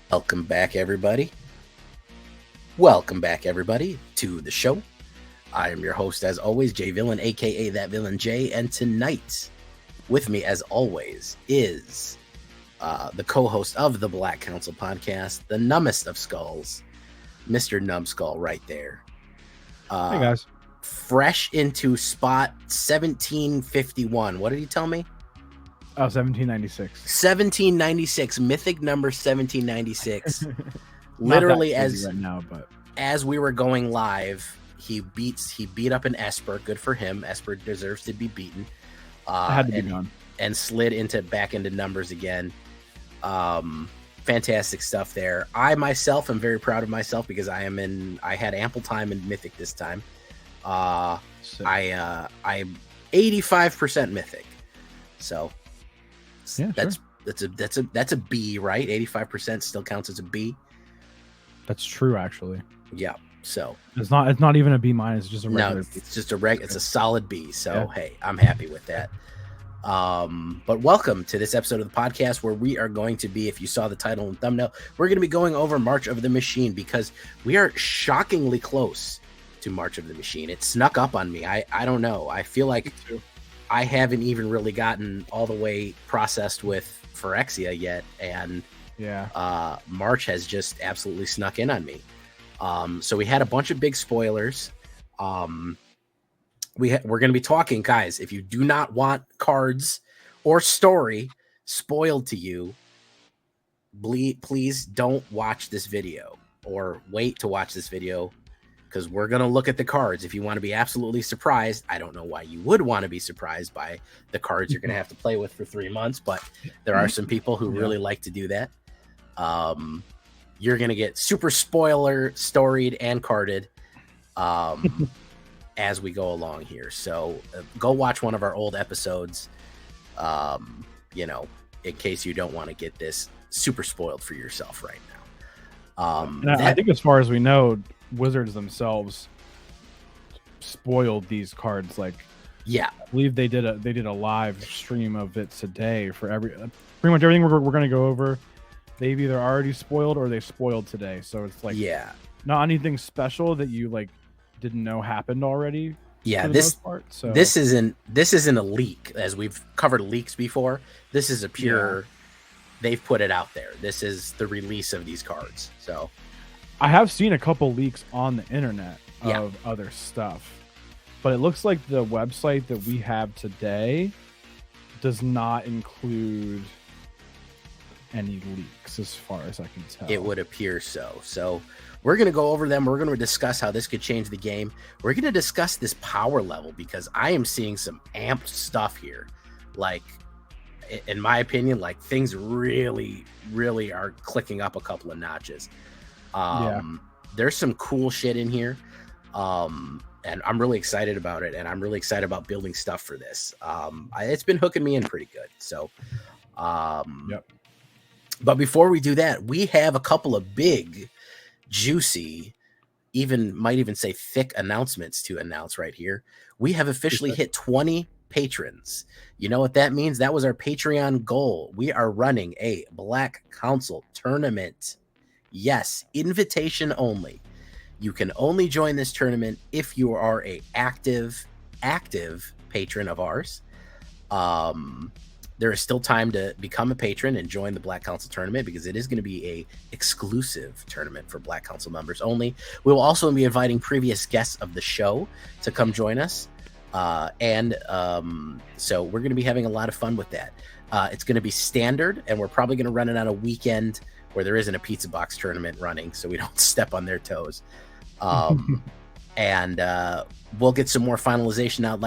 Welcome back, everybody. Welcome back, everybody, to the show. I am your host, as always, Jay Villain, aka That Villain Jay, and tonight, with me, as always, is the co-host of the Black Council podcast, the numbest of skulls, Mr. Numbskull, right there. Hey guys, Fresh into spot 1751. What did he tell me? 1796. 1796, mythic number 1796. Not Literally, that crazy as right now, but as we were going live, he beat up an Esper. Good for him. Esper deserves to be beaten. had to be gone. And slid back into numbers again. Fantastic stuff there. I myself am very proud of myself because I had ample time in Mythic this time. I'm 85% Mythic. So yeah, that's a B, right? 85% still counts as a B. That's true, actually. Yeah. So it's not even a B minus. It's just a regular. No, B. it's just it's a solid B. So Hey, I'm happy with that. But welcome to this episode of the podcast where we are going to be, if you saw the title and thumbnail, we're going to be going over March of the Machine because we are shockingly close to March of the Machine. It snuck up on me. I don't know. I feel like I haven't even really gotten all the way processed with Phyrexia yet, and March has just absolutely snuck in on me. So we had a bunch of big spoilers. We're going to be talking, guys. If you do not want cards or story spoiled to you, please don't watch this video or wait to watch this video, because we're going to look at the cards. If you want to be absolutely surprised, I don't know why you would want to be surprised by the cards you're going to have to play with for 3 months, but there are some people who really like to do that. You're going to get super spoiler storied and carded as we go along here. So go watch one of our old episodes, in case you don't want to get this super spoiled for yourself right now. I think as far as we know, Wizards themselves spoiled these cards. I believe they did a live stream of it today for pretty much everything we're going to go over. They've either already spoiled or they spoiled today. So it's not anything special that you didn't know happened already. Yeah, this isn't a leak, as we've covered leaks before. This is a pure they've put it out there. This is the release of these cards. So I have seen a couple leaks on the internet of other stuff, but it looks like the website that we have today does not include any leaks as far as I can tell. It would appear so. So we're going to go over them. We're going to discuss how this could change the game. We're going to discuss this power level because I am seeing some amped stuff here. In my opinion, things really, really are clicking up a couple of notches. There's some cool shit in here. And I'm really excited about it. And I'm really excited about building stuff for this. It's been hooking me in pretty good. So, But before we do that, we have a couple of big, juicy, might even say thick announcements to announce right here. We have officially hit 20 patrons. You know what that means? That was our Patreon goal. We are running a Black Council tournament. Yes, invitation only. You can only join this tournament if you are a active patron of ours. There is still time to become a patron and join the Black Council tournament because it is going to be a exclusive tournament for Black Council members only. We will also be inviting previous guests of the show to come join us. So we're going to be having a lot of fun with that. It's going to be standard, and we're probably going to run it on a weekend where there isn't a pizza box tournament running, so we don't step on their toes. And we'll get some more finalization out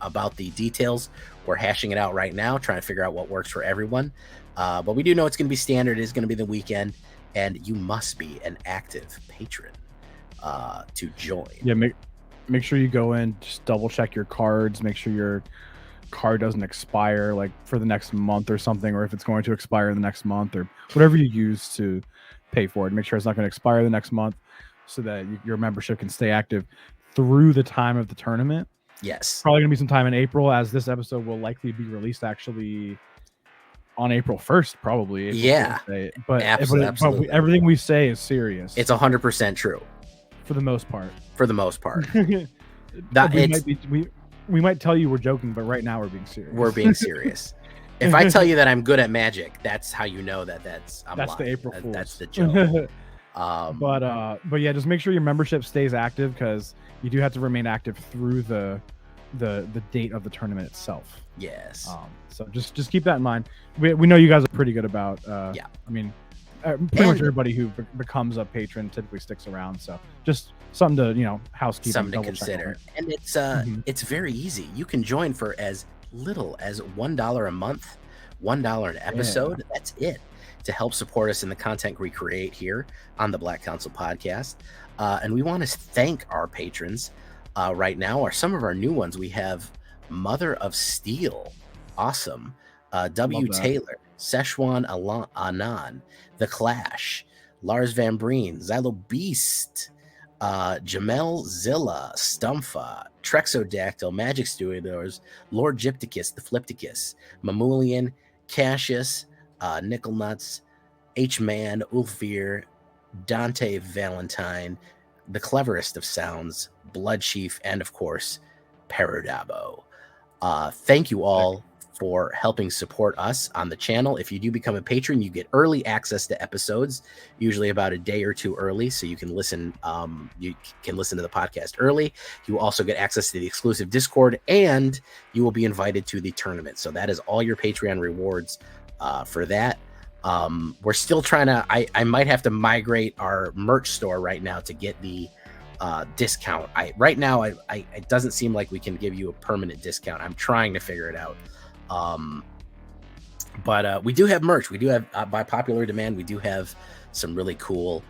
about the details. We're hashing it out right now, trying to figure out what works for everyone. But we do know it's going to be standard. It is going to be the weekend, and you must be an active patron to join. Yeah, make sure you go in, just double check your cards, make sure your card doesn't expire for the next month or something, or if it's going to expire in the next month or whatever you use to pay for it. Make sure it's not going to expire the next month so that your membership can stay active through the time of the tournament. Yes. Probably going to be some time in April, as this episode will likely be released actually on April 1st, probably. Yeah, but absolutely. Everything we say is serious. It's 100% true. For the most part. For the most part. We might tell you we're joking, but right now we're being serious. We're being serious. If I tell you that I'm good at magic, that's how you know that's lying. The April Fool's. That's the joke. But yeah, just make sure your membership stays active, because you do have to remain active through the date of the tournament itself. Yes. So just keep that in mind. We know you guys are pretty good about. Yeah. I mean, pretty much everybody who becomes a patron typically sticks around. So just something to housekeeping. Something to consider. And it's very easy. You can join for as little as $1 a month, $1 an episode. Yeah. That's it, to help support us in the content we create here on the Black Council podcast. And we want to thank our patrons. Right now are some of our new ones. We have Mother of Steel, awesome. W. Taylor, Szechuan Anan, The Clash, Lars Van Breen, Xylo Beast, Jamel Zilla, Stumfa, Trexodactyl, Magic Studios, Lord Gypticus, The Flipticus, Mamulian, Cassius, Nickel Nuts, H-Man, Ulfir, Dante Valentine, The Cleverest of Sounds, Bloodchief, and of course, Paradabo. Thank you all for helping support us on the channel. If you do become a patron, you get early access to episodes, usually about a day or two early, so you can listen. You can listen to the podcast early. You will also get access to the exclusive Discord, and you will be invited to the tournament. So that is all your Patreon rewards for that. We're still trying to. I might have to migrate our merch store right now to get the discount. Right now it doesn't seem like we can give you a permanent discount. I'm trying to figure it out. But we do have merch. We do have by popular demand, we do have some really cool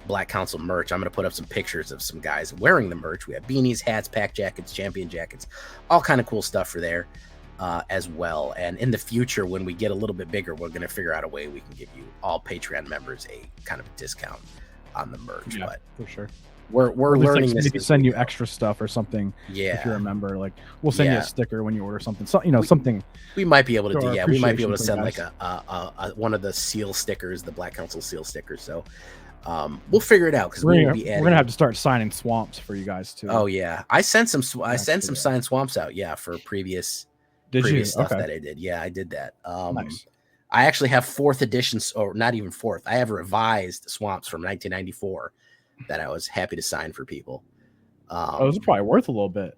Black Council merch. I'm going to put up some pictures of some guys wearing the merch. We have beanies, hats, pack jackets, champion jackets, all kind of cool stuff for there as well. And in the future, when we get a little bit bigger, we're going to figure out a way we can give you all Patreon members a kind of a discount on the merch. Yeah, but for sure. We're learning this. Maybe send you extra stuff or something. Yeah, if you're a member, like we'll send you a sticker when you order something. So something. We might be able to do. Yeah, we might be able to send like a one of the seal stickers, the Black Council seal stickers. So we'll figure it out, because we're gonna have to start signing swamps for you guys too. Oh yeah, I sent some signed swamps out. Yeah, for previous stuff that I did. Yeah, I did that. Nice. I actually have 4th editions, or not even 4th. I have revised swamps from 1994 that I was happy to sign for people. Those are probably worth a little bit.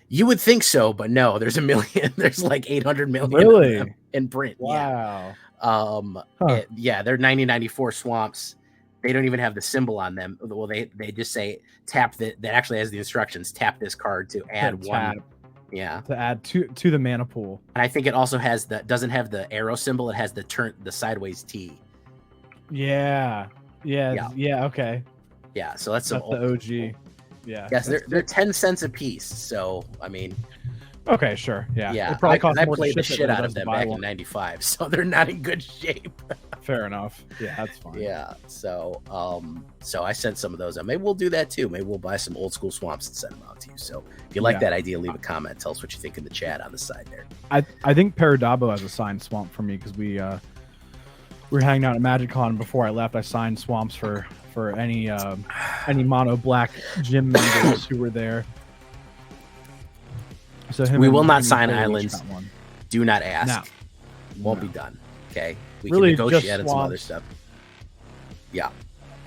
You would think so, but no. There's a million. There's like 800 million really in print. Wow. Yeah. They're 1994 swamps. They don't even have the symbol on them. Well, they just say tap that actually has the instructions. Tap this card to add one. Yeah, to add to the mana pool. And I think it also has doesn't have the arrow symbol. It has the sideways T. Yeah. Okay. Yeah, so that's the OG. Yeah. Yes, they're 10 cents a piece. So I mean, okay, sure. Yeah. Yeah. I played the shit out of them back in '95, so they're not in good shape. Fair enough. Yeah, that's fine. Yeah. So I sent some of those out. Maybe we'll do that too. Maybe we'll buy some old school swamps and send them out to you. So if you like that idea, leave a comment. Tell us what you think in the chat on the side there. I think Paradabo has a signed swamp for me, because we were hanging out at MagicCon. Before I left, I signed swamps for any mono black gym members who were there. So we will not sign islands. Do not ask. Won't be done. Okay. We can negotiate on some other stuff. Yeah.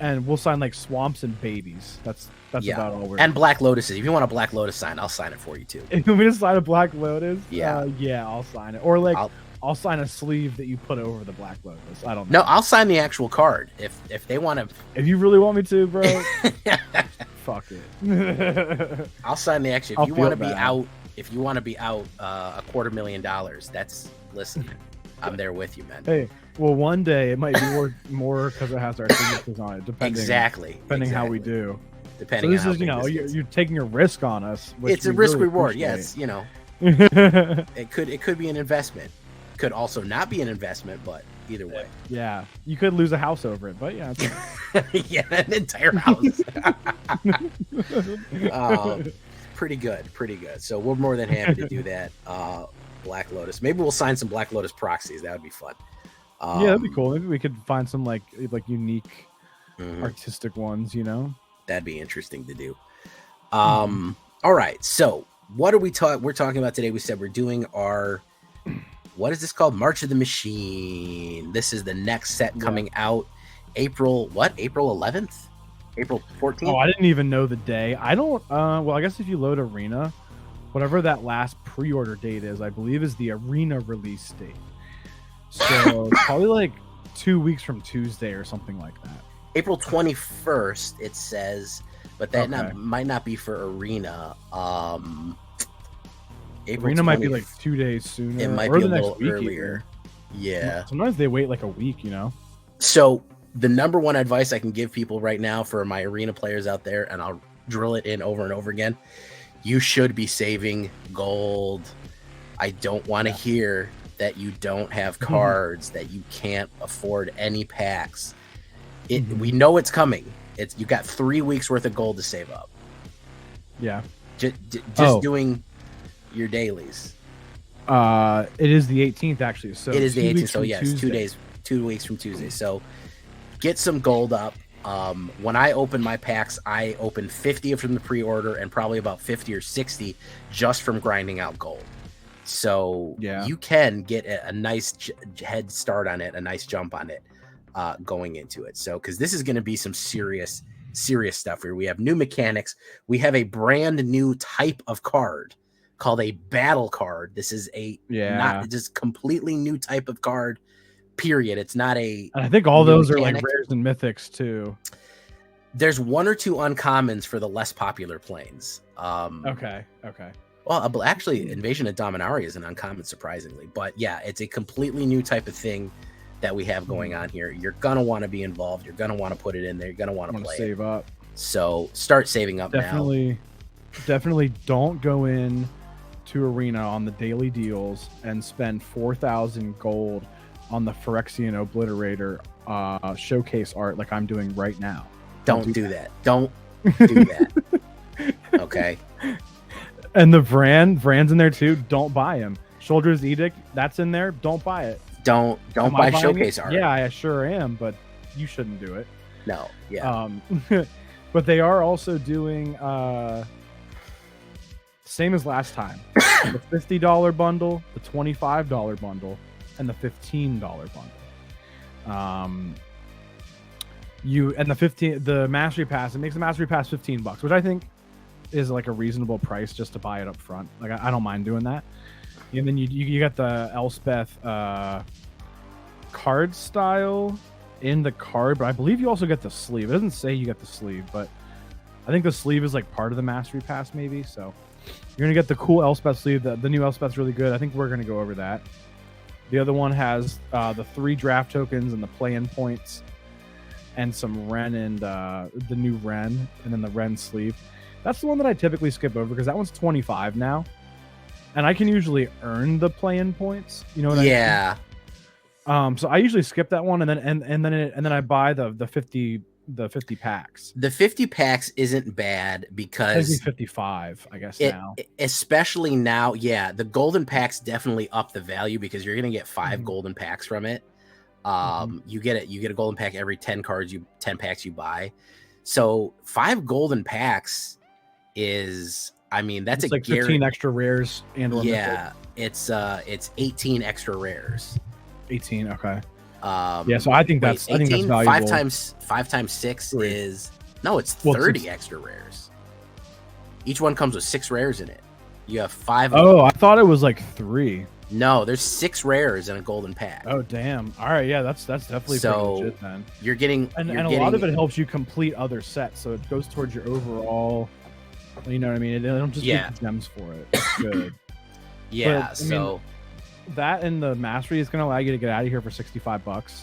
And we'll sign like swamps and babies. That's about all we're and Black Lotuses. If you want a Black Lotus sign, I'll sign it for you too. If you want me to sign a Black Lotus, yeah, I'll sign it. Or like I'll sign a sleeve that you put over the Black Lotus. I don't know. No, I'll sign the actual card if they want to. If you really want me to, bro. Fuck it. I'll sign the actual. If you want to be out, $250,000, listen. I'm there with you, man. Hey, well, one day it might be worth more because it has our signatures on it. Depending how we do. Depending. So this is, you're taking a risk on us. It's a risk reward. Yes, it could be an investment. Could also not be an investment, but either way. Yeah, you could lose a house over it, but yeah. pretty good. So we're more than happy to do that. Black Lotus. Maybe we'll sign some Black Lotus proxies. That would be fun. Yeah, that'd be cool. Maybe we could find some like unique artistic ones, you know? That'd be interesting to do. All right. So what are we're talking about today? We said we're doing our, what is this called? March of the Machine. This is the next set coming out April 11th? April 14th? Oh, I didn't even know the day. I don't, well, I guess if you load Arena, whatever that last pre-order date is, I believe is the Arena release date. So probably like 2 weeks from Tuesday or something like that. April 21st, it says, but that might not be for Arena. Arena might be like 2 days sooner. It might be a little earlier. Yeah. Sometimes they wait like a week, you know? So the number one advice I can give people right now for my Arena players out there, and I'll drill it in over and over again, you should be saving gold. I don't want to hear that you don't have cards, that you can't afford any packs. We know it's coming. You got 3 weeks worth of gold to save up. Yeah. Just doing your dailies. It is the 18th actually. So it is the 18th. So yes, Tuesday. 2 weeks from Tuesday. So get some gold up. When I open my packs, I open 50 from the pre-order and probably about 50 or 60 just from grinding out gold. So you can get a nice head start on it, a nice jump on it going into it. So because this is going to be some serious stuff here. We have new mechanics. We have a brand new type of card called a battle card. This is not just completely new type of card. Period. It's not a. And I think all those mechanic. Are like rares and mythics too. There's 1 or 2 uncommons for the less popular planes. Okay. Well, actually, Invasion of Dominaria is an uncommon, surprisingly. But yeah, it's a completely new type of thing that we have going on here. You're gonna want to be involved. You're gonna want to put it in there. You're gonna want to play. Save up. So start saving up now. Definitely don't go in to Arena on the daily deals and spend 4,000 gold on the Phyrexian Obliterator showcase art like I'm doing right now. Don't do that. Don't do that. Okay. And the Vran's in there too. Don't buy him. Shoulder's Edict, that's in there. Don't buy it. Don't buy showcase art. Yeah, I sure am, but you shouldn't do it. No. Yeah. But they are also doing same as last time. The $50 bundle, the $25 bundle, and the $15 bundle. The Mastery Pass, it makes the Mastery Pass $15, which I think is like a reasonable price just to buy it up front. Like I don't mind doing that. And then you got the Elspeth card style in the card, but I believe you also get the sleeve. It doesn't say you get the sleeve, but I think the sleeve is like part of the Mastery Pass maybe. So you're gonna get the cool Elspeth sleeve. The new Elspeth's really good. I think we're gonna go over that. The other one has the 3 draft tokens and the play-in points, and some Ren and the new Ren, and then the Ren sleeve. That's the one that I typically skip over because that one's 25 now, and I can usually earn the play-in points. You know what I mean? Yeah. So I usually skip that one, and then I buy the 50 packs. The 50 packs isn't bad because 55, I guess now. Especially now, yeah, the golden packs definitely up the value because you're gonna get 5 golden packs from it. You get a golden pack every 10 packs you buy. So 5 golden packs is, I mean, that's it's like 15 extra rares and yeah, it's 18 extra rares. 18, okay. Yeah, so I think that's 18, I think that's valuable. 5 times 6 is it's 30 extra rares. Each one comes with 6 rares in it. You have 5. I thought it was like 3. No, there's 6 rares in a golden pack. Oh damn! All right, yeah, that's definitely pretty legit then. You're getting a lot of it helps you complete other sets, so it goes towards your overall. You know what I mean? They don't just get gems for it. It's good. Yeah, but, I mean, that and the mastery is going to allow you to get out of here for $65.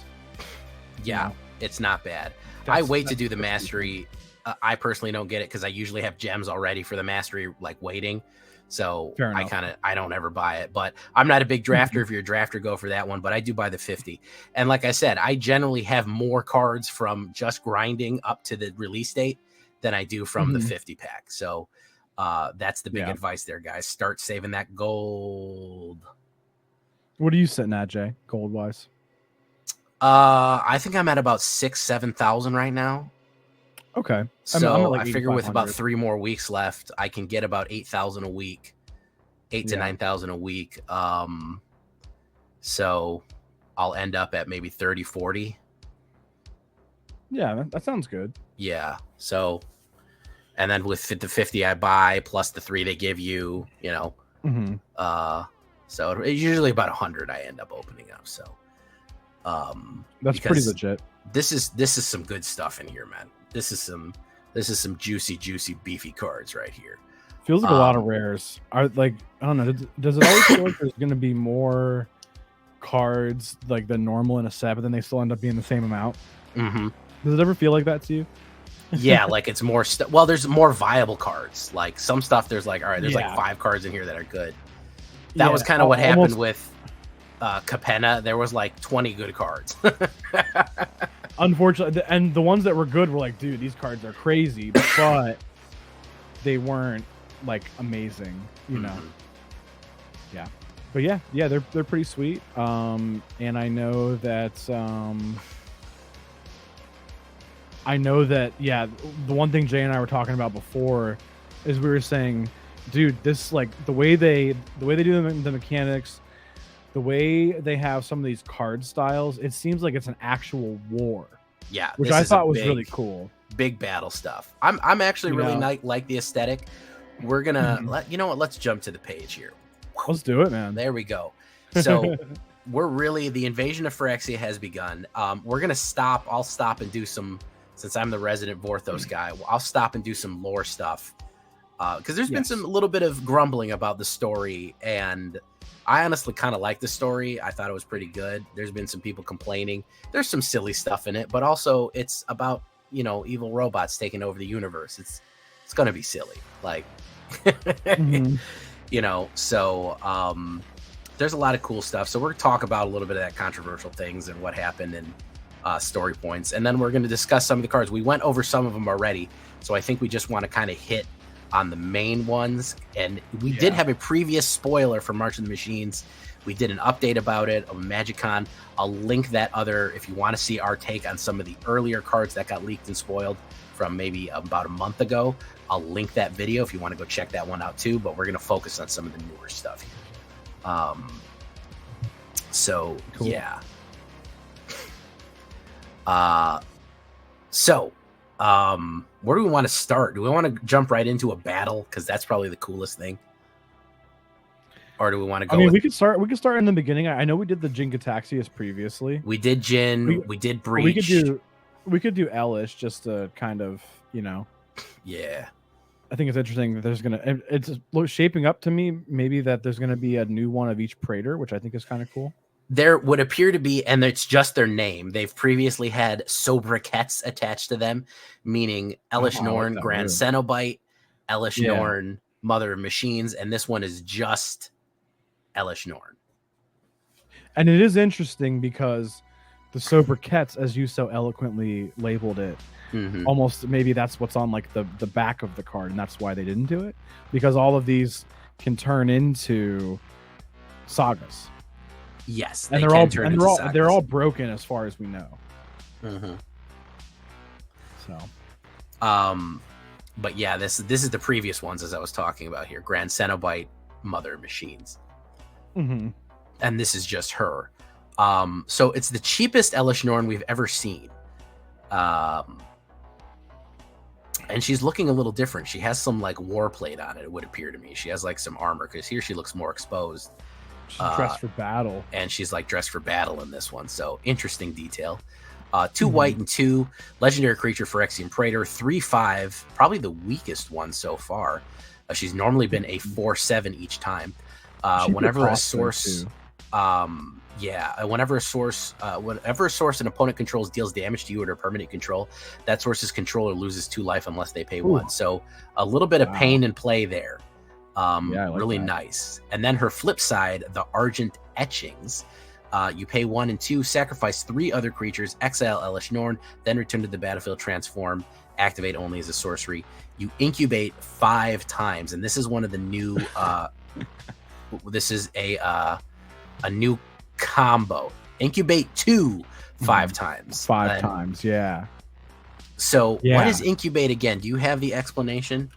Yeah, it's not bad. I wait to do the mastery. I personally don't get it because I usually have gems already for the mastery, like waiting. So I don't ever buy it, but I'm not a big drafter. If you're a drafter, go for that one. But I do buy the 50. And like I said, I generally have more cards from just grinding up to the release date than I do from the 50 pack. So That's the big advice there, guys. Start saving that gold. What are you sitting at, Jay, gold wise? I think I'm at about 6,000-7,000 right now. Okay. So I'm like I figure with about 3 more weeks left, I can get about 8,000 a week, 8 to 9,000 a week. So I'll end up at maybe 30, 40. Yeah, that sounds good. Yeah. So, and then with the 50 I buy plus the 3 they give you, you know, so it's usually about 100 I end up opening up. So, that's pretty legit. This is some good stuff in here, man. This is some juicy beefy cards right here. Feels like a lot of rares. Are like, I don't know. Does it always feel like there's going to be more cards like the normal in a set, but then they still end up being the same amount? Does it ever feel like that to you? Yeah, like it's more well, there's more viable cards. Like some stuff there's like, all right, there's like 5 cards in here that are good. That was kind of what happened with Capenna. There was like 20 good cards. Unfortunately, and the ones that were good were like, dude, these cards are crazy, but they weren't like amazing, you know. Yeah. But yeah, they're pretty sweet. And I know that the one thing Jay and I were talking about before is we were saying, dude, this like the way they do the mechanics, the way they have some of these card styles, it seems like it's an actual war. Yeah, which I thought was really cool. Big battle stuff. I'm actually really like the aesthetic. We're gonna let's jump to the page here. Let's do it, man. There we go. So the invasion of Phyrexia has begun. We're gonna stop. I'll stop and do some, since I'm the resident Vorthos guy, I'll stop and do some lore stuff. Because there's been a little bit of grumbling about the story, and I honestly kind of like the story. I thought it was pretty good. There's been some people complaining. There's some silly stuff in it, but also it's about, evil robots taking over the universe. It's gonna be silly, like, So there's a lot of cool stuff. So we're gonna talk about a little bit of that controversial things and what happened and story points, and then we're gonna discuss some of the cards. We went over some of them already, so I think we just want to kind of hit on the main ones. And we did have a previous spoiler for March of the Machines. We did an update about it of MagicCon. I'll link that if you want to see our take on some of the earlier cards that got leaked and spoiled from maybe about a month ago. I'll link that video if you want to go check that one out too, but we're going to focus on some of the newer stuff here. So cool. Yeah. Where do we want to start? Do we want to jump right into a battle? Because that's probably the coolest thing. Or do we want to go? I mean, we could start in the beginning. I know we did the Jin Gataxias previously. We did Jin. We did Breach. We could do Elish just to kind of, Yeah. I think it's interesting that it's shaping up to me maybe that there's going to be a new one of each Praetor, which I think is kind of cool. There would appear to be, and it's just their name. They've previously had sobriquets attached to them, meaning Elish Norn, Grand Cenobite, Elish Norn, Mother of Machines, and this one is just Elish Norn. And it is interesting because the sobriquets, as you so eloquently labeled it, almost maybe that's what's on like the back of the card, and that's why they didn't do it, because all of these can turn into sagas. Yes, and they're all broken as far as we know. So, but yeah, this is the previous ones as I was talking about here: Grand Cenobite, Mother of Machines, and this is just her. So it's the cheapest Elish Norn we've ever seen, and she's looking a little different. She has some like war plate on it. It would appear to me. She has like some armor, because here she looks more exposed. She's dressed for battle, and she's like dressed for battle in this one. So interesting detail. 2 white and 2 legendary creature Phyrexian Praetor, 3/5, probably the weakest one so far. She's normally been a 4/7 each time. Whenever a source, whenever a source an opponent controls deals damage to you or permanent control, that source's controller loses 2 life unless they pay 1. So a little bit of pain and play there. Really nice. And then her flip side, the Argent Etchings. You pay 1 and 2, sacrifice 3 other creatures, exile Elish Norn, then return to the battlefield, transform, activate only as a sorcery. You incubate 5 times, and this is one of the new. This is a new combo. Incubate 2 5 times. 5 times, yeah. So what is incubate again? Do you have the explanation?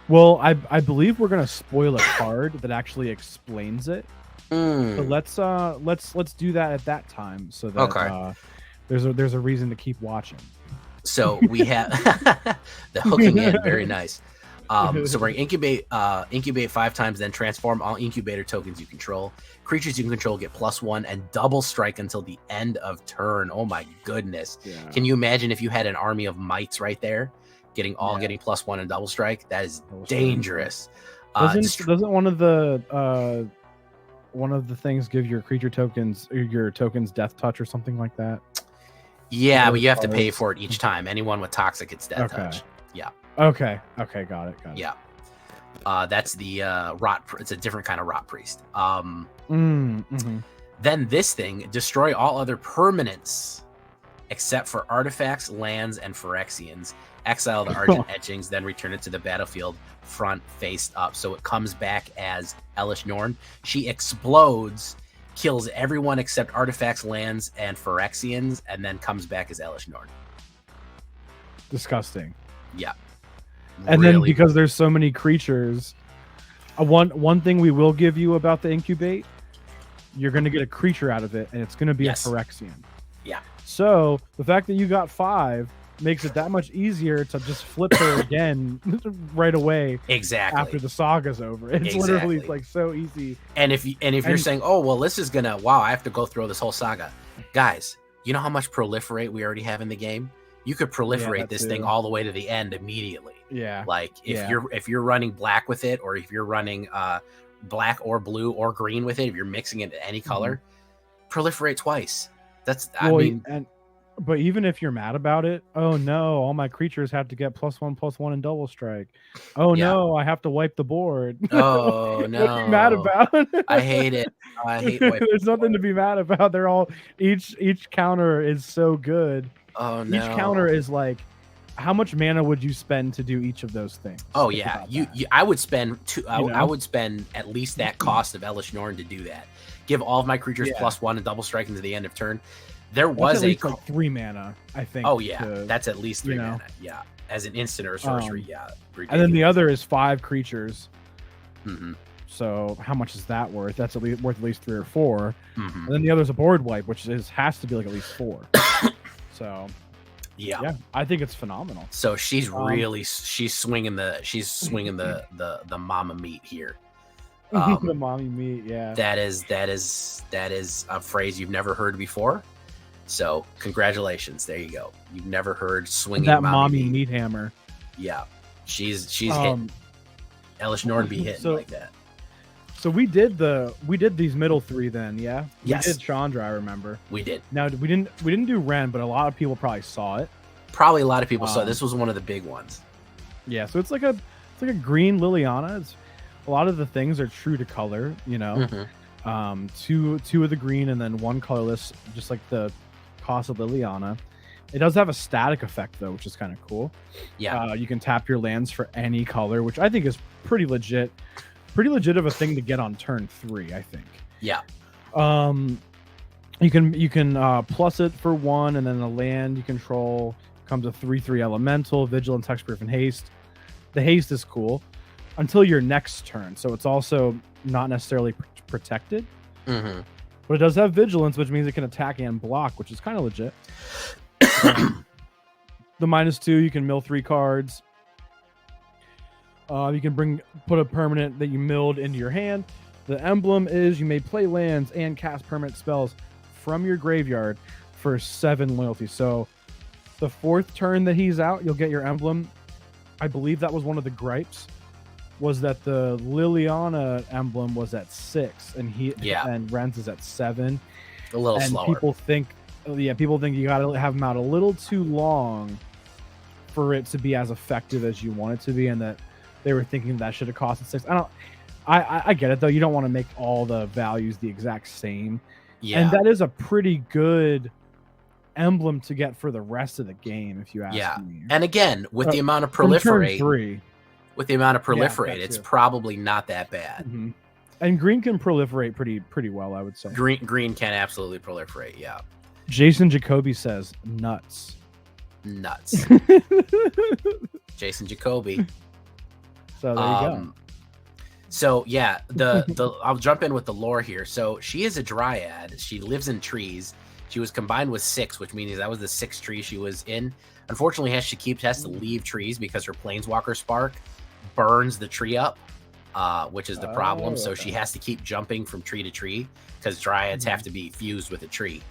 Well, I believe we're gonna spoil a card that actually explains it. So let's do that at that time, so that there's a reason to keep watching. So we have the hooking in, very nice. So we're gonna incubate 5 times, then transform all incubator tokens you control. Creatures you can control get +1 and double strike until the end of turn. Oh my goodness! Yeah. Can you imagine if you had an army of mites right there, getting +1 and double strike? That is dangerous. Doesn't one of the things give your creature tokens or your tokens death touch or something like that? Yeah, but you have to pay for it each time. Anyone with toxic gets death touch. Yeah. Okay, got it. Yeah. That's the rot. It's a different kind of rot priest. Then this thing, destroy all other permanents except for artifacts, lands, and Phyrexians. Exile the Argent Etchings, then return it to the battlefield front faced up. So it comes back as Elesh Norn. She explodes, kills everyone except artifacts, lands, and Phyrexians, and then comes back as Elesh Norn. Disgusting. Yeah. And then because there's so many creatures, one thing we will give you about the incubate, you're going to get a creature out of it, and it's going to be a Phyrexian. Yeah. So the fact that you got 5 makes it that much easier to just flip her again right away. Exactly. After the saga's over, it's literally like so easy. And if you're saying, oh well, this is gonna I have to go through this whole saga, guys, you know how much proliferate we already have in the game? You could proliferate this thing all the way to the end immediately. Yeah. Like if you're running black with it, or if you're running black or blue or green with it, if you're mixing it any color, proliferate twice. That's but even if you're mad about it, oh no, all my creatures have to get +1/+1 and double strike. Oh no, I have to wipe the board. Oh no. What are you mad about? I hate it. I hate There's nothing to be mad about. They're all each counter is so good. Oh no. Each counter is like, how much mana would you spend to do each of those things? Oh yeah, I would spend I would spend at least that cost of Elesh Norn to do that. Give all of my creatures +1 and double strike into the end of turn. There was like 3 mana, I think. Oh yeah, that's at least 3 mana. Yeah, as an instant or a sorcery. Ridiculous. And then the other is 5 creatures. So how much is that worth? That's worth at least 3 or 4. And then the other is a board wipe, which has to be like at least 4. So yeah, I think it's phenomenal. So she's really she's swinging the mama meat here. The mommy meat, yeah. That is a phrase you've never heard before. So congratulations, there you go. You've never heard swinging that mommy meat hammer. Yeah, she's hitting. Elish Norn be hitting like that. So we did these middle 3 then, yeah. Yes. We did Chandra, I remember. We did. Now we didn't do Ren, but a lot of people probably saw it. Probably a lot of people saw it. This was one of the big ones. Yeah, so it's like a green Liliana. A lot of the things are true to color, you know. Two of the green and then 1 colorless, just like the cost of Liliana. It does have a static effect though, which is kind of cool. Yeah. You can tap your lands for any color, which I think is pretty legit of a thing to get on turn 3, I think. Yeah. You can plus it for 1, and then the land you control comes a 3/3 elemental, vigilance, hexproof, and haste. The haste is cool until your next turn, so it's also not necessarily protected. But it does have vigilance, which means it can attack and block, which is kind of legit. The -2, you can mill 3 cards. You can put a permanent that you milled into your hand. The emblem is you may play lands and cast permanent spells from your graveyard for 7 loyalty. So the 4th turn that he's out, you'll get your emblem. I believe that was one of the gripes, was that the Liliana emblem was at 6 and Ren's is at 7. A little slower. People think you gotta have them out a little too long for it to be as effective as you want it to be, and that they were thinking that should have costed 6. I get it though. You don't want to make all the values the exact same. Yeah. And that is a pretty good emblem to get for the rest of the game, if you ask me. And again, with the amount of proliferate, it's probably not that bad. Mm-hmm. And green can proliferate pretty well, I would say. Green can absolutely proliferate, yeah. Jason Jacoby says nuts. Jason Jacoby. So there you go. So yeah, the I'll jump in with the lore here. So she is a dryad. She lives in trees. She was combined with 6, which means that was the 6th tree she was in. Unfortunately, has to leave trees because her planeswalker spark burns the tree up, which is the problem. So she has to keep jumping from tree to tree because dryads have to be fused with a tree.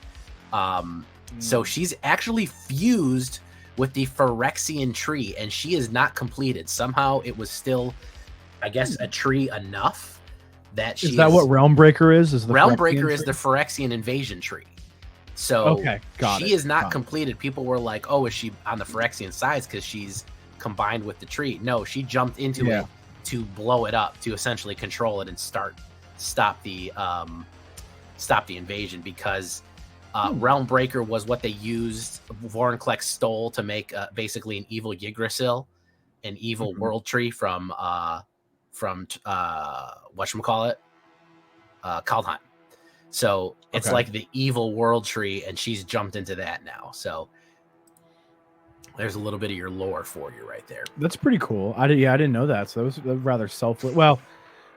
So she's actually fused with the Phyrexian tree, and she is not completed. Somehow it was still, I guess, a tree enough that she is that what Realmbreaker is? Is the Realmbreaker is the Phyrexian invasion tree. So she is not completed. People were like, "Oh, is she on the Phyrexian sides because she's combined with the tree?" No, she jumped into it to blow it up, to essentially control it and stop the invasion, because Realmbreaker was what they used. Vorinclex stole to make basically an evil Yggdrasil, an evil world tree from whatchamacallit, Kaldheim. So it's like the evil world tree, and she's jumped into that now. So there's a little bit of your lore for you right there. That's pretty cool. I didn't know that. So that was rather selfless. Well,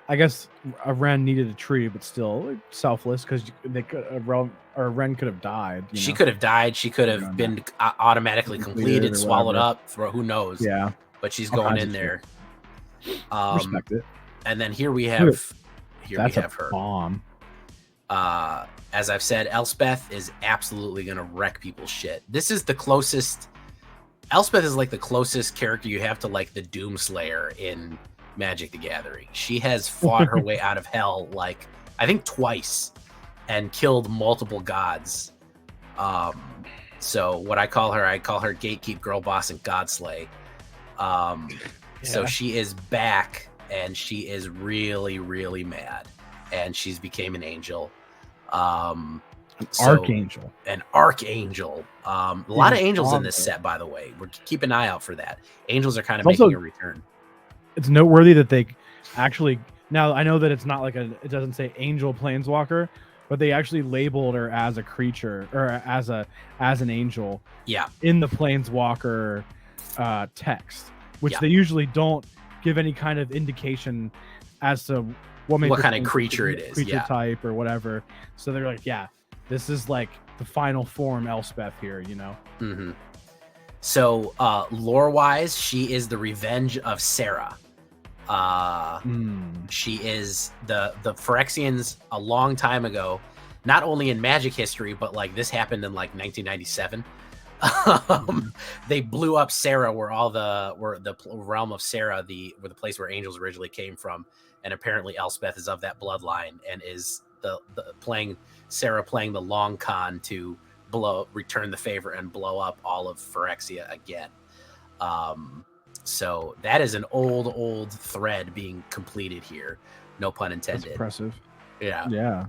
I guess a Wren needed a tree, but still selfless, because a Wren could have died. She could have died. She could have been automatically completed, swallowed up. Who knows? Yeah. But she's going in there. Respect it. And then here we have her bomb. As I've said, Elspeth is absolutely going to wreck people's shit. This is the closest. Elspeth is like the closest character you have to like the Doomslayer in Magic the Gathering. She has fought her way out of hell, like, I think twice, and killed multiple gods. So what I call her Gatekeep, Girl Boss, and Godslay. So she is back, and she is really, really mad, and she's became an angel. Archangel. An archangel. A lot of angels in this set, by the way. We're keep an eye out for that. Angels are kind of making a return. It's noteworthy that they actually, now I know that it's not like it doesn't say angel planeswalker, but they actually labeled her as a creature, or as an angel. Yeah. In the planeswalker text, which they usually don't give any kind of indication as to what kind of creature it is, creature type or whatever. So they're like, this is like the final form Elspeth here, you know. Mm-hmm. So lore-wise, she is the revenge of Sarah. She is the Phyrexians a long time ago, not only in Magic history, but like this happened in like 1997. They blew up Sarah, where the realm of Sarah, where the place where angels originally came from, and apparently Elspeth is of that bloodline and is the Sarah playing the long con to return the favor and blow up all of Phyrexia again. So that is an old thread being completed here. No pun intended. That's impressive. Yeah.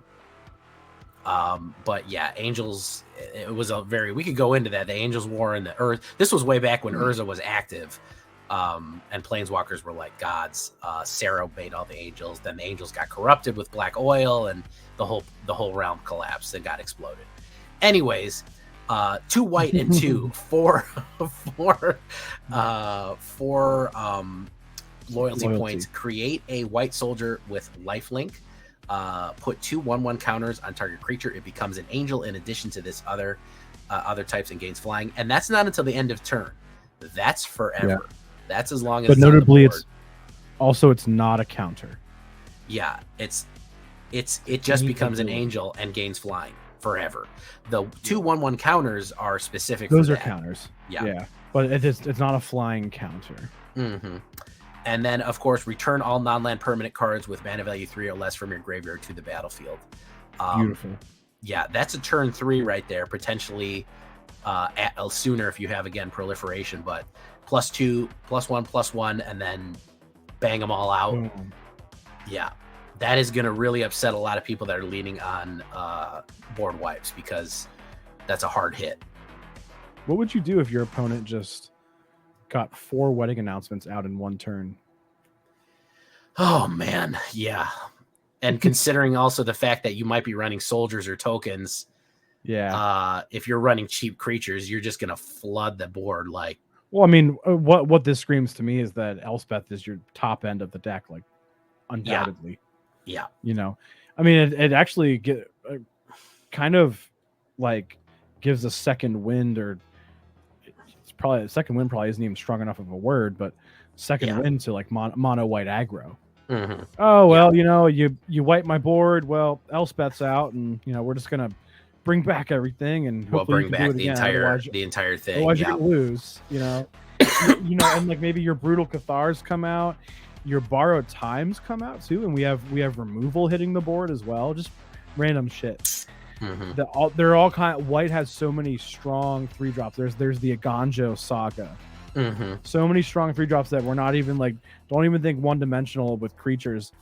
But yeah, angels, it was we could go into that. The Angels War in the Earth. This was way back when Urza was active. And planeswalkers were like gods. Sarah made all the angels. Then the angels got corrupted with black oil, and the whole realm collapsed and got exploded. Anyways, 2 white and 2 four loyalty points. Create a white soldier with lifelink. Put 2 1/1 counters on target creature. It becomes an angel in addition to this other types and gains flying. And that's not until the end of turn. That's forever. Yeah. That's as long as. But notably, it's not a counter. Yeah, it just becomes an angel and gains flying forever. The 2 1/1 counters are specific. Those for are that. Counters. Yeah, but it's not a flying counter. Mm-hmm. And then, of course, return all non-land permanent cards with mana value 3 or less from your graveyard to the battlefield. Beautiful. Yeah, that's a turn 3 right there. Potentially sooner if you have, again, proliferation, but +2, +1, and then bang them all out. Yeah, that is going to really upset a lot of people that are leaning on board wipes, because that's a hard hit. What would you do if your opponent just got 4 wedding announcements out in one turn? Oh man, yeah. And considering also the fact that you might be running soldiers or tokens, if you're running cheap creatures, you're just gonna flood the board. Like, well, I mean, what this screams to me is that Elspeth is your top end of the deck, like undoubtedly. Yeah. You know, I mean, it actually kind of like gives a second wind, or it's probably second wind probably isn't even strong enough of a word, but second wind to like mono white aggro. Mm-hmm. Oh well, you wipe my board. Well, Elspeth's out, and we're just gonna bring back everything, and we'll bring back the entire thing. Otherwise, you're gonna lose. And like maybe your brutal Cathars come out, your borrowed times come out too, and we have removal hitting the board as well. Just random shit. Mm-hmm. They're all kind of, white has so many strong 3-drops. There's the Aganjo saga. Mm-hmm. So many strong 3-drops that we're not even like, don't even think one-dimensional with creatures.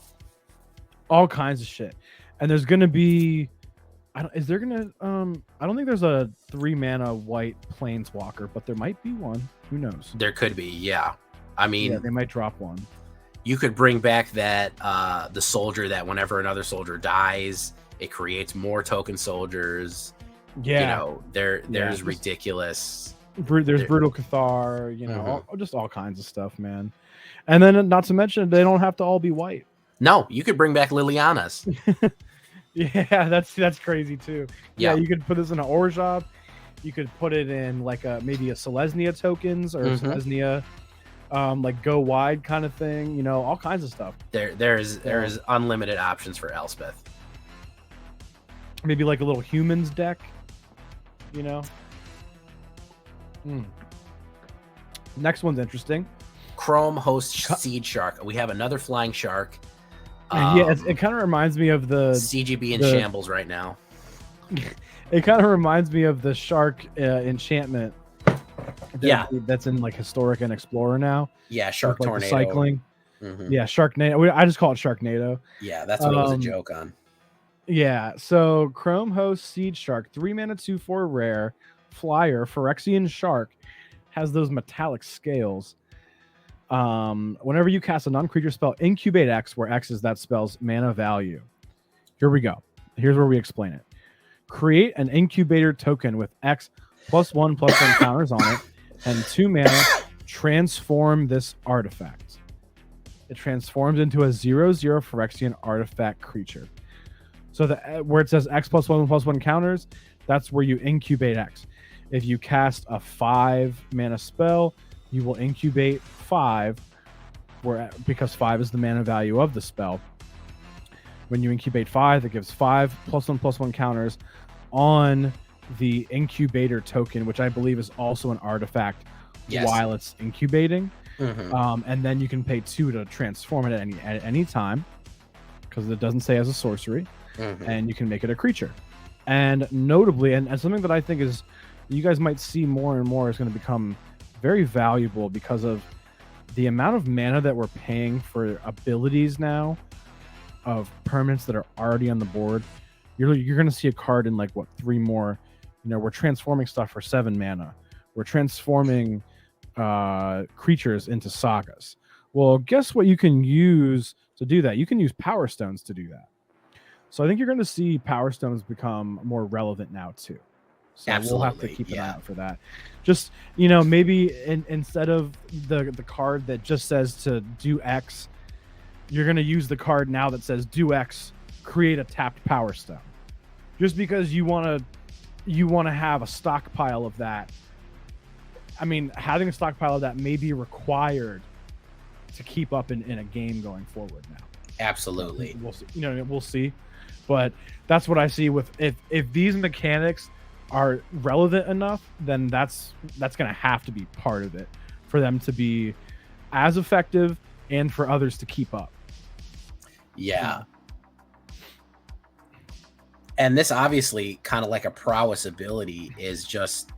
All kinds of shit. And there's gonna be, I don't think there's a 3-mana white planeswalker, but there might be one. Who knows? There could be, yeah. I mean, they might drop one. You could bring back that the soldier that whenever another soldier dies, it creates more token soldiers. Yeah, there's ridiculous. There's brutal Cathar, just all kinds of stuff, man. And then not to mention they don't have to all be white. No, you could bring back Liliana's. Yeah, that's crazy too. Yeah, you could put this in an Orzhov. You could put it in like maybe a Selesnya tokens or Selesnya like go wide kind of thing, all kinds of stuff. There's unlimited options for Elspeth. Maybe like a little humans deck, Next one's interesting. Chrome hosts Seed Shark. We have another flying shark. It kind of reminds me of the CGB in shambles right now. It kind of reminds me of the shark enchantment. That's in like Historic and Explorer now. Yeah, Shark Tornado. Cycling. Mm-hmm. Yeah, Sharknado. I just call it Sharknado. Yeah, that's what it was a joke on. Yeah, so Chrome hosts Seed Shark, 3-mana 2/4 rare flyer. Phyrexian Shark has those metallic scales. Whenever you cast a non-creature spell, incubate X, where X is that spell's mana value. Here we go. Here's where we explain it. Create an incubator token with X +1/+1 counters on it, and 2 mana. Transform this artifact. It transforms into a 0/0 Phyrexian artifact creature. So where it says X +1/+1 counters, that's where you incubate X. If you cast a 5-mana spell, you will incubate 5, because 5 is the mana value of the spell. When you incubate 5, it gives 5 +1/+1 counters on the incubator token, which I believe is also an artifact while it's incubating. Mm-hmm. And then you can pay 2 to transform it at any time, because it doesn't say as a sorcery. Mm-hmm. And you can make it a creature. And notably, and something that I think is you guys might see more and more is going to become very valuable because of the amount of mana that we're paying for abilities now of permanents that are already on the board. You're going to see a card in like 3 more. We're transforming stuff for 7 mana. We're transforming creatures into sagas. Well, guess what you can use to do that? You can use Power Stones to do that. So I think you're going to see Power Stones become more relevant now too. So Absolutely. We'll have to keep an eye out for that. Just, maybe instead of the card that just says to do X, you're going to use the card now that says do X, create a tapped Power Stone. Just because you want to have a stockpile of that. I mean, having a stockpile of that may be required to keep up in a game going forward now. Absolutely. We'll see. We'll see. But that's what I see with if these mechanics are relevant enough, then that's going to have to be part of it for them to be as effective and for others to keep up. Yeah. And this obviously kind of like a prowess ability is just,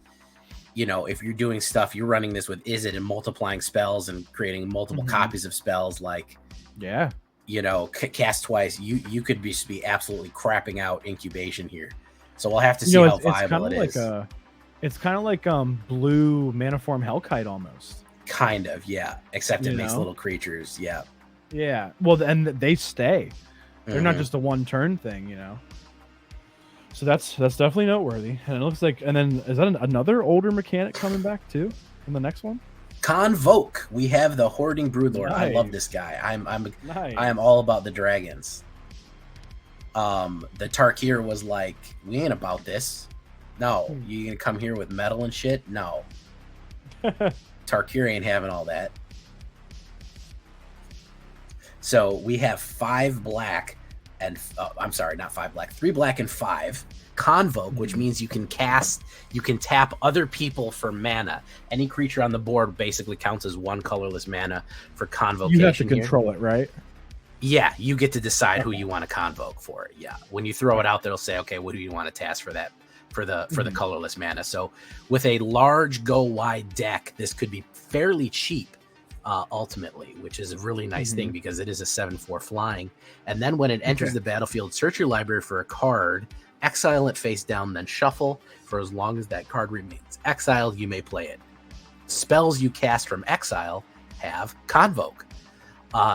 if you're doing stuff, you're running this with Izzet and multiplying spells and creating multiple copies of spells, like, cast twice, you could be absolutely crapping out incubation here. So we'll have to see how viable it is. It's kind of like blue Maniform Hellkite almost. Kind of, yeah. Except it makes little creatures, yeah. Yeah. Well, and they stay. They're not just a one-turn thing, you know. So that's definitely noteworthy. And it looks like, and then is that another older mechanic coming back too in the next one? Convoke. We have the Hoarding Broodlord. Nice. I love this guy. I am all about the dragons. The Tarkir was like, we ain't about this. No, you gonna come here with metal and shit? No. Tarkir ain't having all that. So we have 5 black and I'm sorry, not 5 black, 3 black and 5 Convoke, which means you can tap other people for mana. Any creature on the board basically counts as 1 colorless mana for Convocation. You have to control it, right? Yeah, you get to decide who you want to Convoke for it. Yeah, when you throw it out, they'll say, okay, what do you want to task for that? For the colorless mana. So with a large go wide deck, this could be fairly cheap ultimately, which is a really nice thing because it is a 7/4 flying. And then when it enters the battlefield, search your library for a card, exile it face down, then shuffle. For as long as that card remains exiled, you may play it. Spells you cast from exile have Convoke.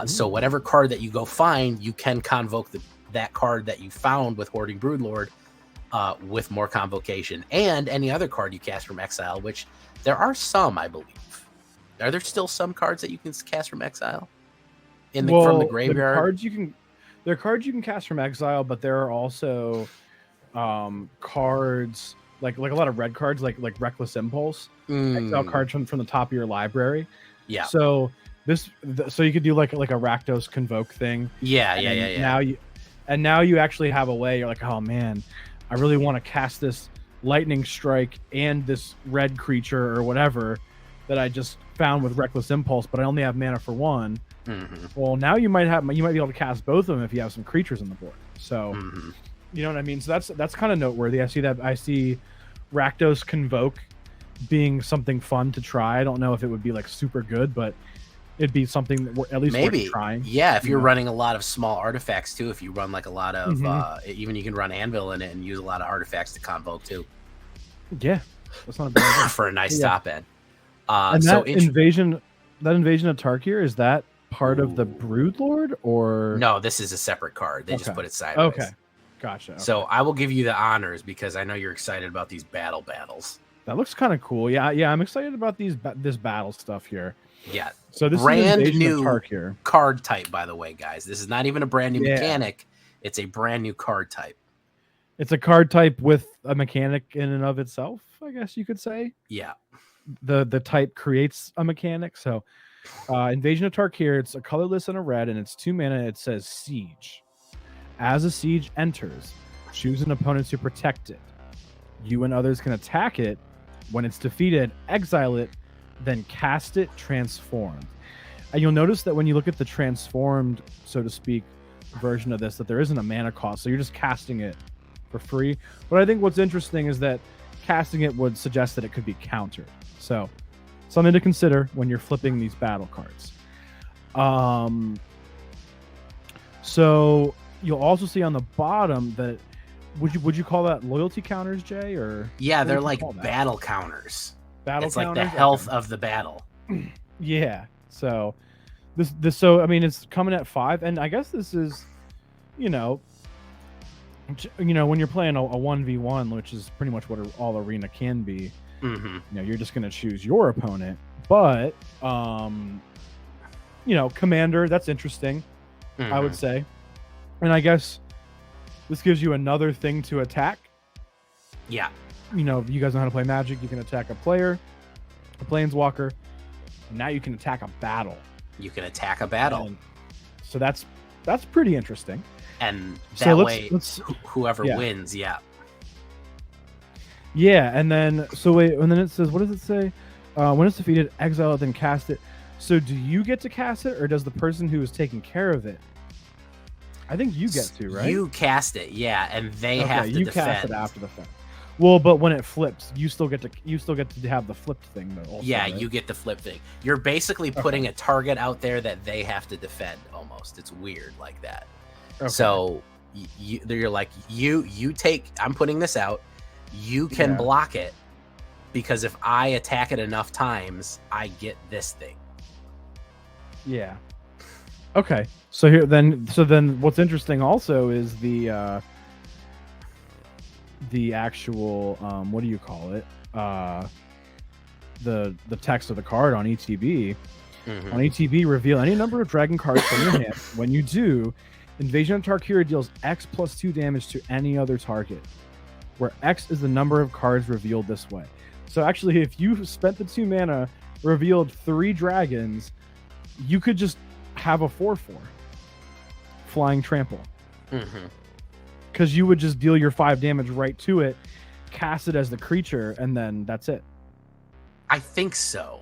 So whatever card that you go find, you can Convoke that card that you found with Hoarding Broodlord with more Convocation, and any other card you cast from exile, which there are some, I believe. Are there still some cards that you can cast from exile from the graveyard? There are cards you can cast from exile, but there are also cards like a lot of red cards, like Reckless Impulse, exile cards from the top of your library. Yeah. So so you could do like a Rakdos Convoke thing. Yeah. Now you actually have a way. You're like, oh man, I really want to cast this Lightning Strike and this red creature or whatever that I just found with Reckless Impulse, but I only have mana for 1. Well, now you might be able to cast both of them if you have some creatures on the board. So you know what I mean? So that's kind of noteworthy. I see Rakdos Convoke being something fun to try. I don't know if it would be like super good, but it'd be something that we're at least worth trying. Yeah, if you're running a lot of small artifacts too, if you run like a lot of even you can run Anvil in it and use a lot of artifacts to Convoke too. Yeah, that's not a bad idea. For a nice top end. And that invasion of Tarkir, is that part of the Broodlord or no? This is a separate card. They just put it sideways. Okay, gotcha. Okay. So I will give you the honors because I know you're excited about these battles. That looks kind of cool. Yeah, I'm excited about this battle stuff here. Yeah. So this brand is new Tarkir card type, by the way, guys. This is not even a brand new mechanic. It's a brand new card type. It's a card type with a mechanic in and of itself, I guess you could say. Yeah. The type creates a mechanic. So Invasion of Tarkir, it's a colorless and a red, and it's 2 mana. It says Siege. As a siege enters, choose an opponent to protect it. You and others can attack it. When it's defeated, exile it, then cast it transformed. And you'll notice that when you look at the transformed, so to speak, version of this, that there isn't a mana cost. So you're just casting it for free. But I think what's interesting is that casting it would suggest that it could be countered. So something to consider when you're flipping these battle cards. So you'll also see on the bottom that would you call that loyalty counters, Jay? Or yeah, they're like battle counters. It's like the health of the battle. Yeah. So this so I mean it's coming at 5, and I guess this is when you're playing a 1v1, which is pretty much what all arena can be. You're just gonna choose your opponent, but commander, that's interesting. I would say, and I guess this gives you another thing to attack. Yeah. You guys know how to play Magic. You can attack a player, a planeswalker. Now you can attack a battle. You can attack a battle. And so that's pretty interesting. And that way, whoever wins, Yeah, and then it says, what does it say? When it's defeated, exile it, then cast it. So do you get to cast it, or does the person who is taking care of it? I think you get to, right? You cast it, yeah, and they have to defend. You cast it after the fact. Well, but when it flips, you still get to have the flipped thing though. Also, yeah, right? You get the flip thing. You're basically putting a target out there that they have to defend. Almost, it's weird like that. Okay. So you're like you take. I'm putting this out. You can block it, because if I attack it enough times, I get this thing. Yeah. Okay. So then what's interesting also is the actual what do you call it? The text of the card on ETB. Mm-hmm. On ETB, reveal any number of dragon cards from your hand. When you do, Invasion of Tarkir deals X plus 2 damage to any other target, where X is the number of cards revealed this way. So actually, if you spent the 2 mana, revealed 3 dragons, you could just have a 4/4 flying trample. Because you would just deal your 5 damage right to it, cast it as the creature, and then that's it. I think so.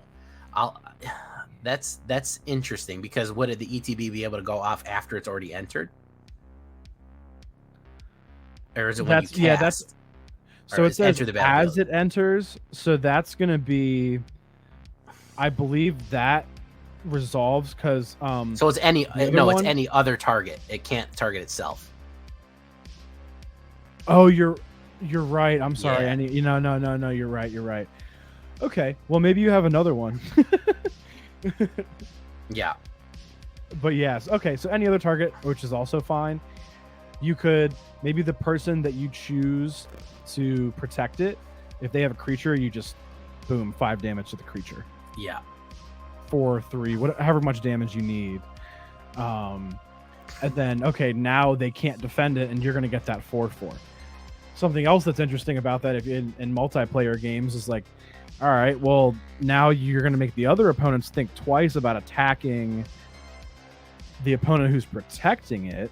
That's interesting, because would the ETB be able to go off after it's already entered? Or is it when you cast? Yeah, that's... So it says as it enters, so that's going to be... I believe that resolves because... so it's any... No, it's any other target. It can't target itself. Oh, you're right. I'm sorry. Yeah. No, you're right. Okay, well, maybe you have another one. Yeah. But yes, okay, so any other target, which is also fine. You could, maybe the person that you choose to protect it, if they have a creature, you just, boom, 5 damage to the creature. Yeah. 4, 3, however much damage you need. And then, okay, now they can't defend it, and you're going to get that 4/4. Something else that's interesting about that if in multiplayer games is like, all right, well, now you're going to make the other opponents think twice about attacking the opponent who's protecting it,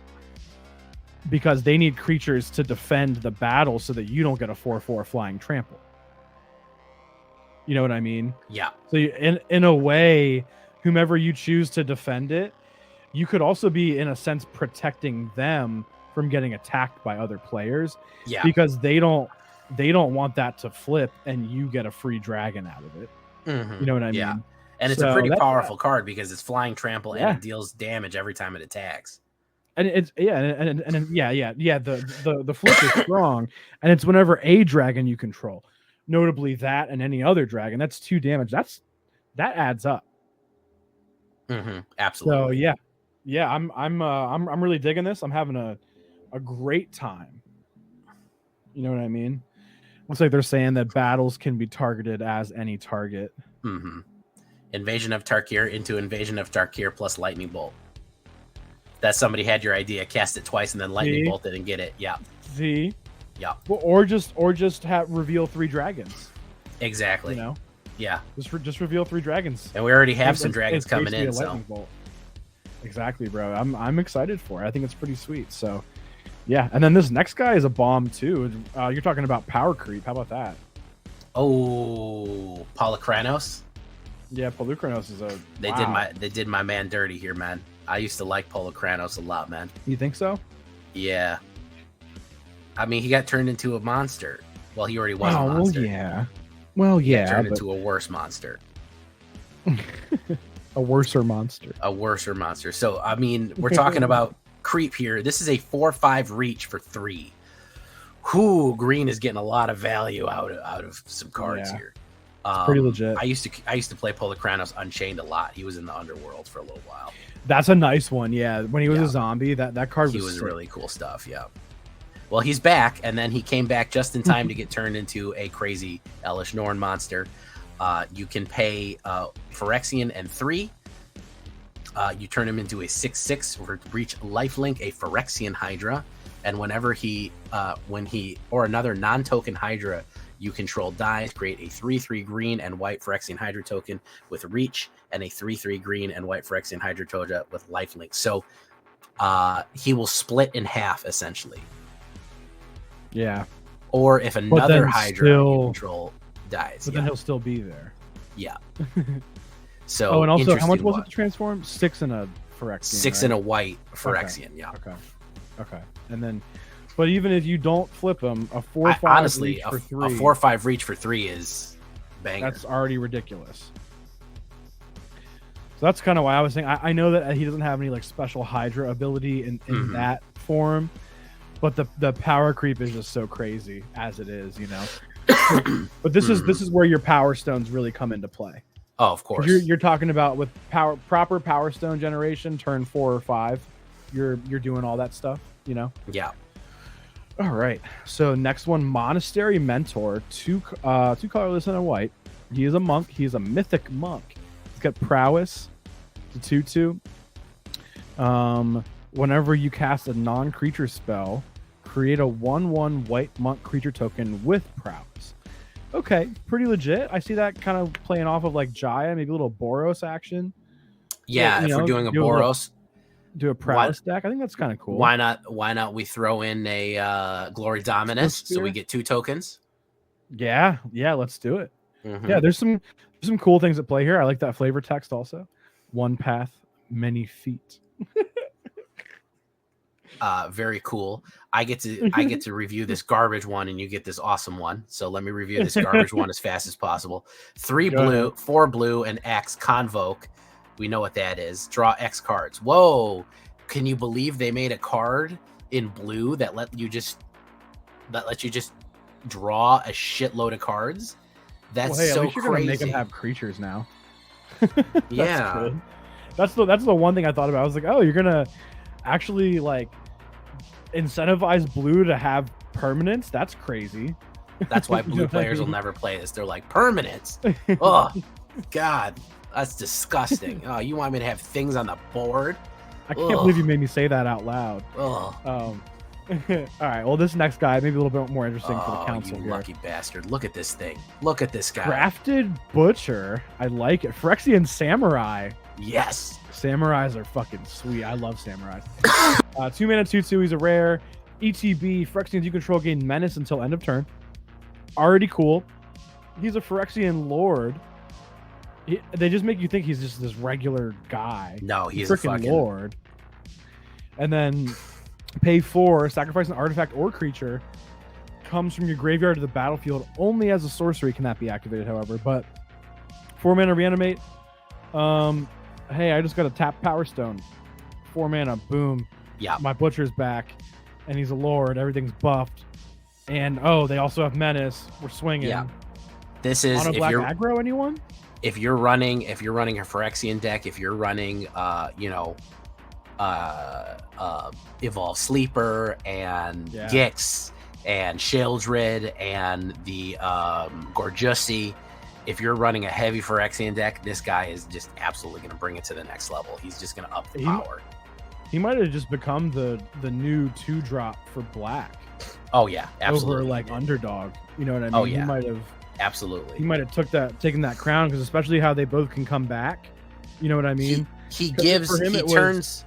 because they need creatures to defend the battle so that you don't get a 4/4 flying trample. You know what I mean? Yeah. So in a way, whomever you choose to defend it, you could also be, in a sense, protecting them from getting attacked by other players. Yeah. Because they don't want that to flip and you get a free dragon out of it. You know what I mean? Yeah. And it's a pretty powerful card because it's flying trample and it deals damage every time it attacks. And it's the flip is strong, and it's whenever a dragon you control, notably that and any other dragon, that's 2 damage. That adds up. Absolutely. So yeah, I'm really digging this. I'm having a great time. You know what I mean? Looks like they're saying that battles can be targeted as any target. Invasion of Tarkir into Invasion of Tarkir plus Lightning Bolt. That somebody had your idea, cast it twice, and then Lightning Bolt it and get it. Yeah. See? Yeah. Well, or just have reveal 3 dragons. Exactly. You know? Yeah. Just reveal 3 dragons. And we already have some dragons coming in. So. Bolt. Exactly, bro. I'm excited for it. I think it's pretty sweet. So, yeah. And then this next guy is a bomb too. You're talking about power creep. How about that? Oh, Polychronos. Yeah, Polychronos is a. They did my man dirty here, man. I used to like Polychronos a lot, man. You think so? Yeah. I mean, he got turned into a monster. Well, he already was a monster. Well, yeah. He got turned into a worse monster. A worser monster. A worser monster. So, I mean, we're talking about creep here. This is a 4/5 reach for 3. Whoo, green is getting a lot of value out of some cards here. Pretty legit. I used to play Polychronos Unchained a lot. He was in the underworld for a little while. That's a nice one, yeah. When he was a zombie, that card was really cool stuff, yeah. Well, he's back, and then he came back just in time to get turned into a crazy Elish Norn monster. You can pay Phyrexian and 3. You turn him into a 6/6 for reach lifelink, a Phyrexian Hydra, and whenever or another non-token Hydra you control dies, create a 3/3 green and white Phyrexian Hydra token with reach, and a 3/3 green and white Phyrexian Hydra token with lifelink. So he will split in half essentially. Yeah. Or if another Hydra you control dies. But then he'll still be there. Yeah. So and also, how much was it to transform? 6 and a Phyrexian. 6 and a white Phyrexian, yeah. Okay. And then, but even if you don't flip them, a 4/5 reach for 3. A 4/5 reach for 3 is banger. That's already ridiculous. So that's kind of why I was saying, I know that he doesn't have any like special Hydra ability in that form, but the power creep is just so crazy as it is, you know. But this is where your power stones really come into play. Oh, of course. You're talking about with proper power stone generation, turn 4 or 5. You're doing all that stuff, you know? Yeah. All right. So next one, Monastery Mentor, two colorless and a white. He is a monk. He is a mythic monk. He's got prowess, it's a 2/2. Whenever you cast a non-creature spell, create a 1/1 white monk creature token with prowess. Okay, pretty legit. I see that kind of playing off of like Jaya, maybe a little Boros action. Yeah, if we're doing a Boros, do a prowess deck. I think that's kind of cool. Why not we throw in a Glory Dominus so we get 2 tokens? Yeah, let's do it. Yeah, there's some cool things at play here. I like that flavor text also. One path, many feet. Very cool. I get to review this garbage one, and you get this awesome one. So let me review this garbage one as fast as possible. 3 blue, 4 blue, and X Convoke. We know what that is. Draw X cards. Whoa! Can you believe they made a card in blue that lets you just draw a shitload of cards? That's so crazy. You're gonna make them have creatures now. Yeah, that's the one thing I thought about. I was like, oh, you're gonna actually like incentivize blue to have permanence. That's crazy. That's why blue players will never play this. They're like, permanence. Oh God, that's disgusting. Oh, you want me to have things on the board? I can't believe you made me say that out loud. Oh. All right. Well, this next guy maybe a little bit more interesting for the council. You lucky bastard! Look at this thing. Look at this guy. Crafted Butcher. I like it. Phyrexian Samurai. Yes. Samurais are fucking sweet. I love samurais. 2 mana 2/2. He's a rare. ETB. Phyrexians you control gain menace until end of turn. Already cool. He's a Phyrexian Lord. They just make you think he's just this regular guy. No, he's a fucking Lord. And then pay 4, sacrifice an artifact or creature. Comes from your graveyard to the battlefield. Only as a sorcery can that be activated, however. But 4 mana reanimate. Hey, I just got a tap Power Stone. 4 mana, boom. Yeah. My Butcher's back, and he's a Lord. Everything's buffed. And they also have menace. We're swinging. Yeah. This is on a black aggro. Anyone? If you're running a Phyrexian deck, if you're running, Evolve Sleeper and Gix and Sheldred and the Gorjusi. If you're running a heavy Phyrexian deck, this guy is just absolutely going to bring it to the next level. He's just going to up the power. He might have just become the new 2-drop for black. Oh yeah, absolutely. Over like Underdog. You know what I mean? Oh yeah. He might have absolutely. He might have taken that crown because especially how they both can come back. You know what I mean? He turns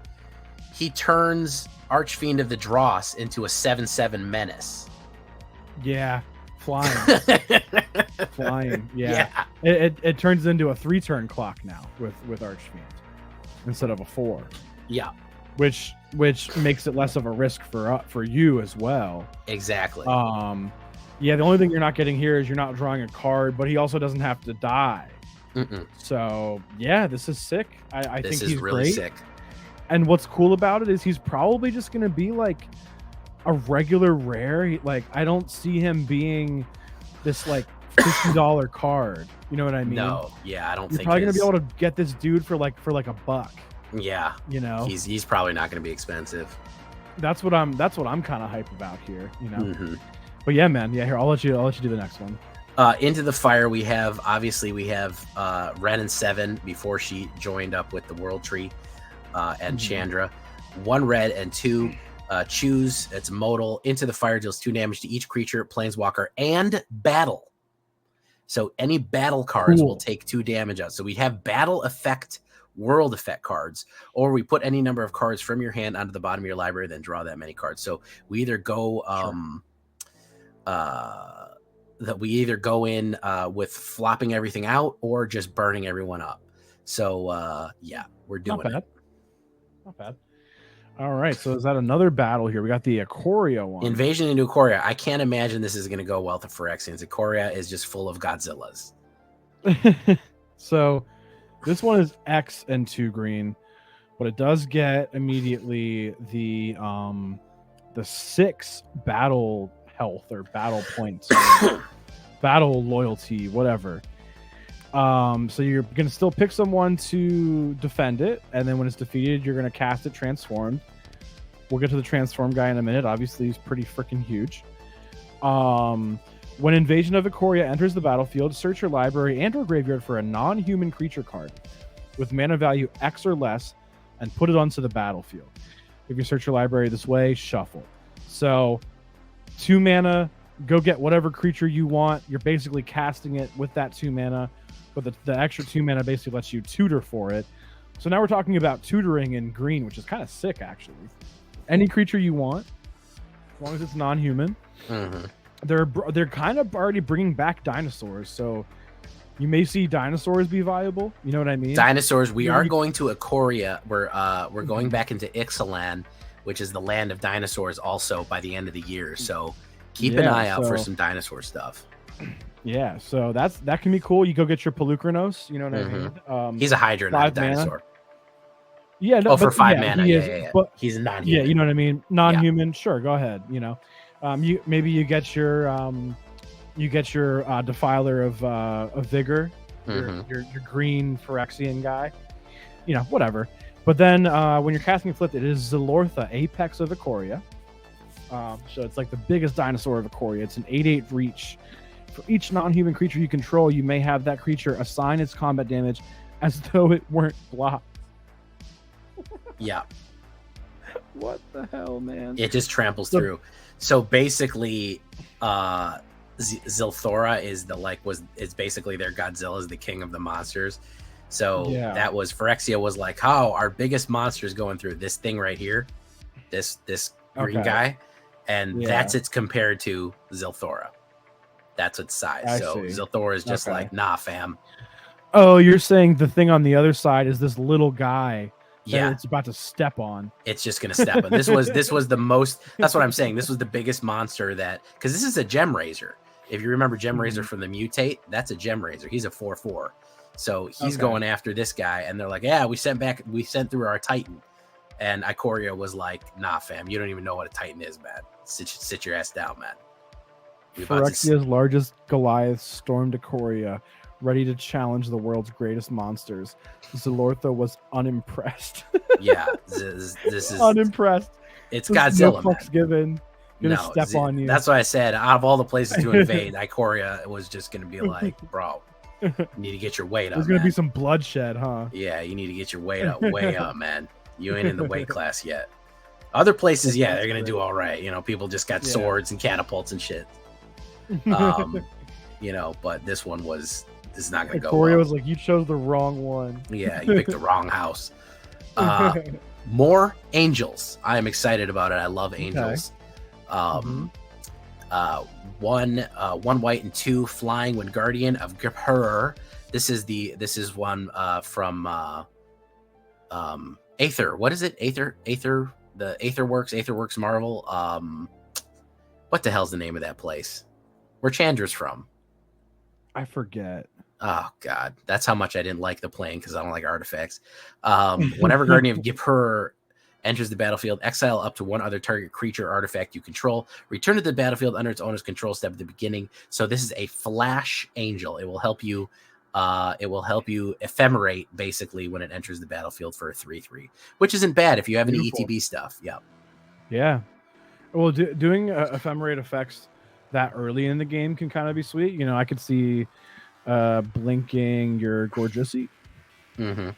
Archfiend of the Dross into a 7/7 menace. Yeah. Flying. Yeah. It turns into a 3-turn clock now with Archfiend instead of a 4. Yeah. Which makes it less of a risk for you as well. Exactly. Yeah, the only thing you're not getting here is you're not drawing a card, but he also doesn't have to die. So yeah, this is sick. I think he's really great. Sick. And what's cool about it is he's probably just gonna be like a regular rare. I don't see him being this like $50 card. You know what I mean? No, yeah, I don't think you're probably gonna be able to get this dude for like $1. Yeah, you know, he's probably not gonna be expensive. That's what I'm kind of hype about here. You know, but yeah, man, yeah. Here, I'll let you do the next one. Into the Fire, we have Ren and 7 before she joined up with the World Tree, and Chandra. 1 red and 2. Choose. It's modal. Into the Fire deals 2 damage to each creature, planeswalker, and battle. So any battle cards will take 2 damage out. So we have battle effect, world effect cards, or we put any number of cards from your hand onto the bottom of your library, then draw that many cards. So we either go in with flopping everything out or just burning everyone up. So yeah, we're doing it. Not bad. All right, so is that another battle here? We got the Ikoria one. Invasion into Ikoria. I can't imagine this is going to go well to Phyrexians. Ikoria is just full of Godzillas. So this one is X and 2 green, but it does get immediately the 6 battle health or battle points battle loyalty, whatever. So you're gonna still pick someone to defend it, and then when it's defeated, you're gonna cast it transformed. We'll get to the transform guy in a minute. Obviously, he's pretty freaking huge. When Invasion of Ikoria enters the battlefield, search your library and/or graveyard for a non-human creature card with mana value X or less, and put it onto the battlefield. If you search your library this way, shuffle. So, 2 mana, go get whatever creature you want. You're basically casting it with that 2 mana, but the extra 2 mana basically lets you tutor for it. So now we're talking about tutoring in green, which is kind of sick, actually. Any creature you want, as long as it's non-human. Mm-hmm. They're kind of already bringing back dinosaurs, so you may see dinosaurs be viable. You know what I mean? Dinosaurs. We are going to Ikoria. We're going back into Ixalan, which is the land of dinosaurs, also by the end of the year. So keep an eye out for some dinosaur stuff. Yeah, so that can be cool. You go get your Pelucranos. You know what I mean? He's a Hydra, not a dinosaur. Mana. Yeah, no, for 5 mana. Yeah. But he's a non-human. Yeah, you know what I mean. Non-human. Sure, go ahead. You know. You get your Defiler of Vigor, your green Phyrexian guy, you know, whatever. But then when you're casting Flipped, it is Zilortha, Apex of Ikoria. So it's like the biggest dinosaur of Ikoria. It's an 8/8 reach. For each non-human creature you control, you may have that creature assign its combat damage as though it weren't blocked. Yeah. What the hell, man? It just tramples through. So basically, Zilthora is basically their Godzilla, is the king of the monsters. So that was Phyrexia was like, oh, our biggest monster is going through this thing right here, this green guy, and that's it's compared to Zilthora. That's its size. Zilthora is just like, nah, fam. Oh, you're saying the thing on the other side is this little guy. Yeah, it's about to step on. It's just gonna step on. This was the most. That's what I'm saying. This was the biggest monster because this is a Gem Raiser. If you remember Gem Raiser from the Mutate, that's a Gem Raiser. He's a 4/4. So he's going after this guy, and they're like, yeah, we sent through our Titan, and Ikoria was like, nah, fam, you don't even know what a Titan is, man. Sit your ass down, man. Phyrexia's largest Goliath stormed Ikoria, ready to challenge the world's greatest monsters. Zilortha was unimpressed. Yeah, this is unimpressed. It's Godzilla. No fucks given. Gonna step on you. That's why I said, out of all the places to invade, Ikoria was just gonna be like, bro, you need to get your weight up. There's gonna be some bloodshed, huh? Yeah, you need to get your weight up, way up, man. You ain't in the weight class yet. Other places, yeah, they're gonna do all right. You know, people just got swords and catapults and shit. You know, but this one is not gonna go. Ikoria was like, you chose the wrong one. Yeah, you picked the wrong house. More angels. I am excited about it. I love angels. One white and 2 flying when Guardian of Gipur. This is one from Aether. What is it? Aether, the Aetherworks Marvel. What the hell's the name of that place? Where Chandra's from? I forget. Oh god, that's how much I didn't like the plane because I don't like artifacts. Whenever Guardian of Gipur enters the battlefield, exile up to one other target creature or artifact you control. Return to the battlefield under its owner's control step at the beginning. So this is a flash angel. It will help you. Ephemerate basically when it enters the battlefield for a 3/3, which isn't bad if you have any ETB stuff. Yeah. Yeah. Well, doing ephemerate effects that early in the game can kind of be sweet. You know, I could see blinking your Gorgeousy. Mm-hmm.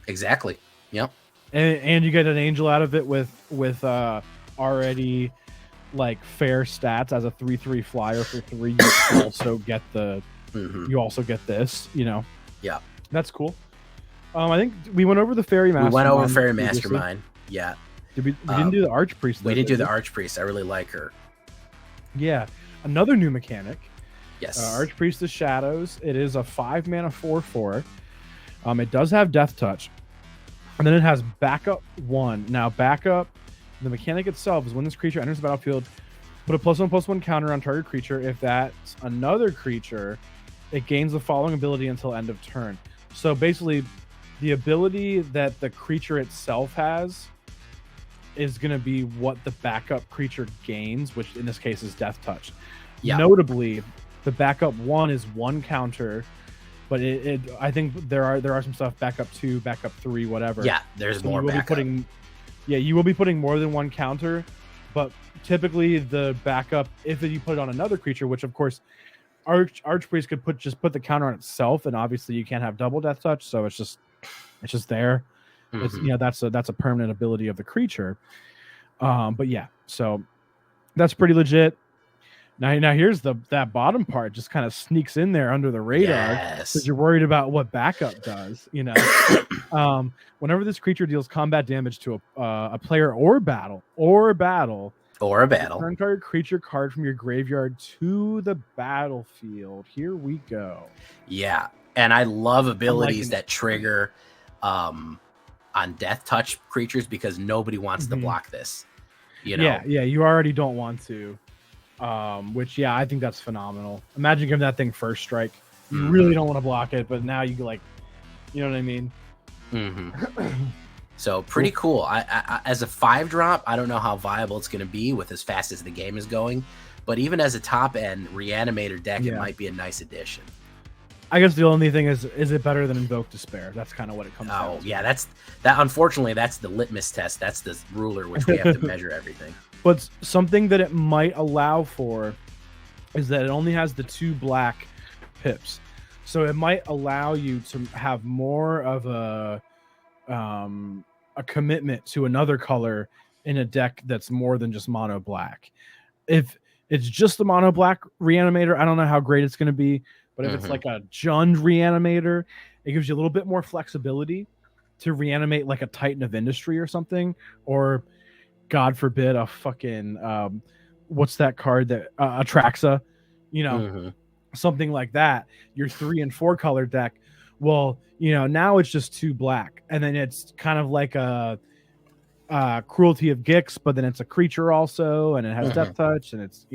Exactly. Yep. And you get an angel out of it with already like fair stats as a 3/3 flyer for 3. You also get the you also get this. You know. Yeah. That's cool. I think we went over the Fairy Mastermind. We went over Fairy Mastermind. Yeah. We didn't do the Archpriest. We didn't do the Archpriest. I really like her. Yeah. Another new mechanic. Yes. Archpriest of Shadows. It is a 5 mana 4/4. It does have Death Touch. And then it has Backup 1. Now, Backup, the mechanic itself is when this creature enters the battlefield, put a +1/+1 counter on target creature. If that's another creature, it gains the following ability until end of turn. So basically, the ability that the creature itself has is going to be what the backup creature gains, which in this case is Death Touch. Yeah. Notably, The backup 1 is 1 counter, but I think there are some stuff backup 2, backup 3, whatever. Yeah, there's more backup. You will be putting more than 1 counter, but typically the backup, if you put it on another creature, which of course Archpriest could put the counter on itself, and obviously you can't have double death touch, so it's just there. Mm-hmm. It's that's a permanent ability of the creature. But yeah, so that's pretty legit. Now here's that bottom part just kind of sneaks in there under the radar because you're worried about what backup does. Whenever this creature deals combat damage to a player or battle, turn target creature card from your graveyard to the battlefield. Here we go. Yeah, and I love abilities that trigger on death touch creatures because nobody wants to block this. Yeah, you already don't want to. Which I think that's phenomenal. Imagine giving that thing first strike. You really don't want to block it, but now you know what I mean. So pretty cool. I as a 5-drop, I don't know how viable it's going to be with as fast as the game is going, but even as a top end reanimator deck, it might be a nice addition. I guess the only thing is it better than Invoke Despair? That's kind of what it comes down to. Oh yeah, that. Unfortunately, that's the litmus test. That's the ruler which we have to measure everything. But something that it might allow for is that it only has the 2 black pips, so it might allow you to have more of a commitment to another color in a deck that's more than just mono black. If it's just the mono black reanimator, I don't know how great it's going to be, but if it's like a Jund reanimator, it gives you a little bit more flexibility to reanimate like a Titan of Industry or something, or God forbid a fucking what's that card that Atraxa, something like that. Your 3 and 4 color deck. Well, now it's just 2 black, and then it's kind of like a Cruelty of Gix, but then it's a creature also, and it has death touch, and it's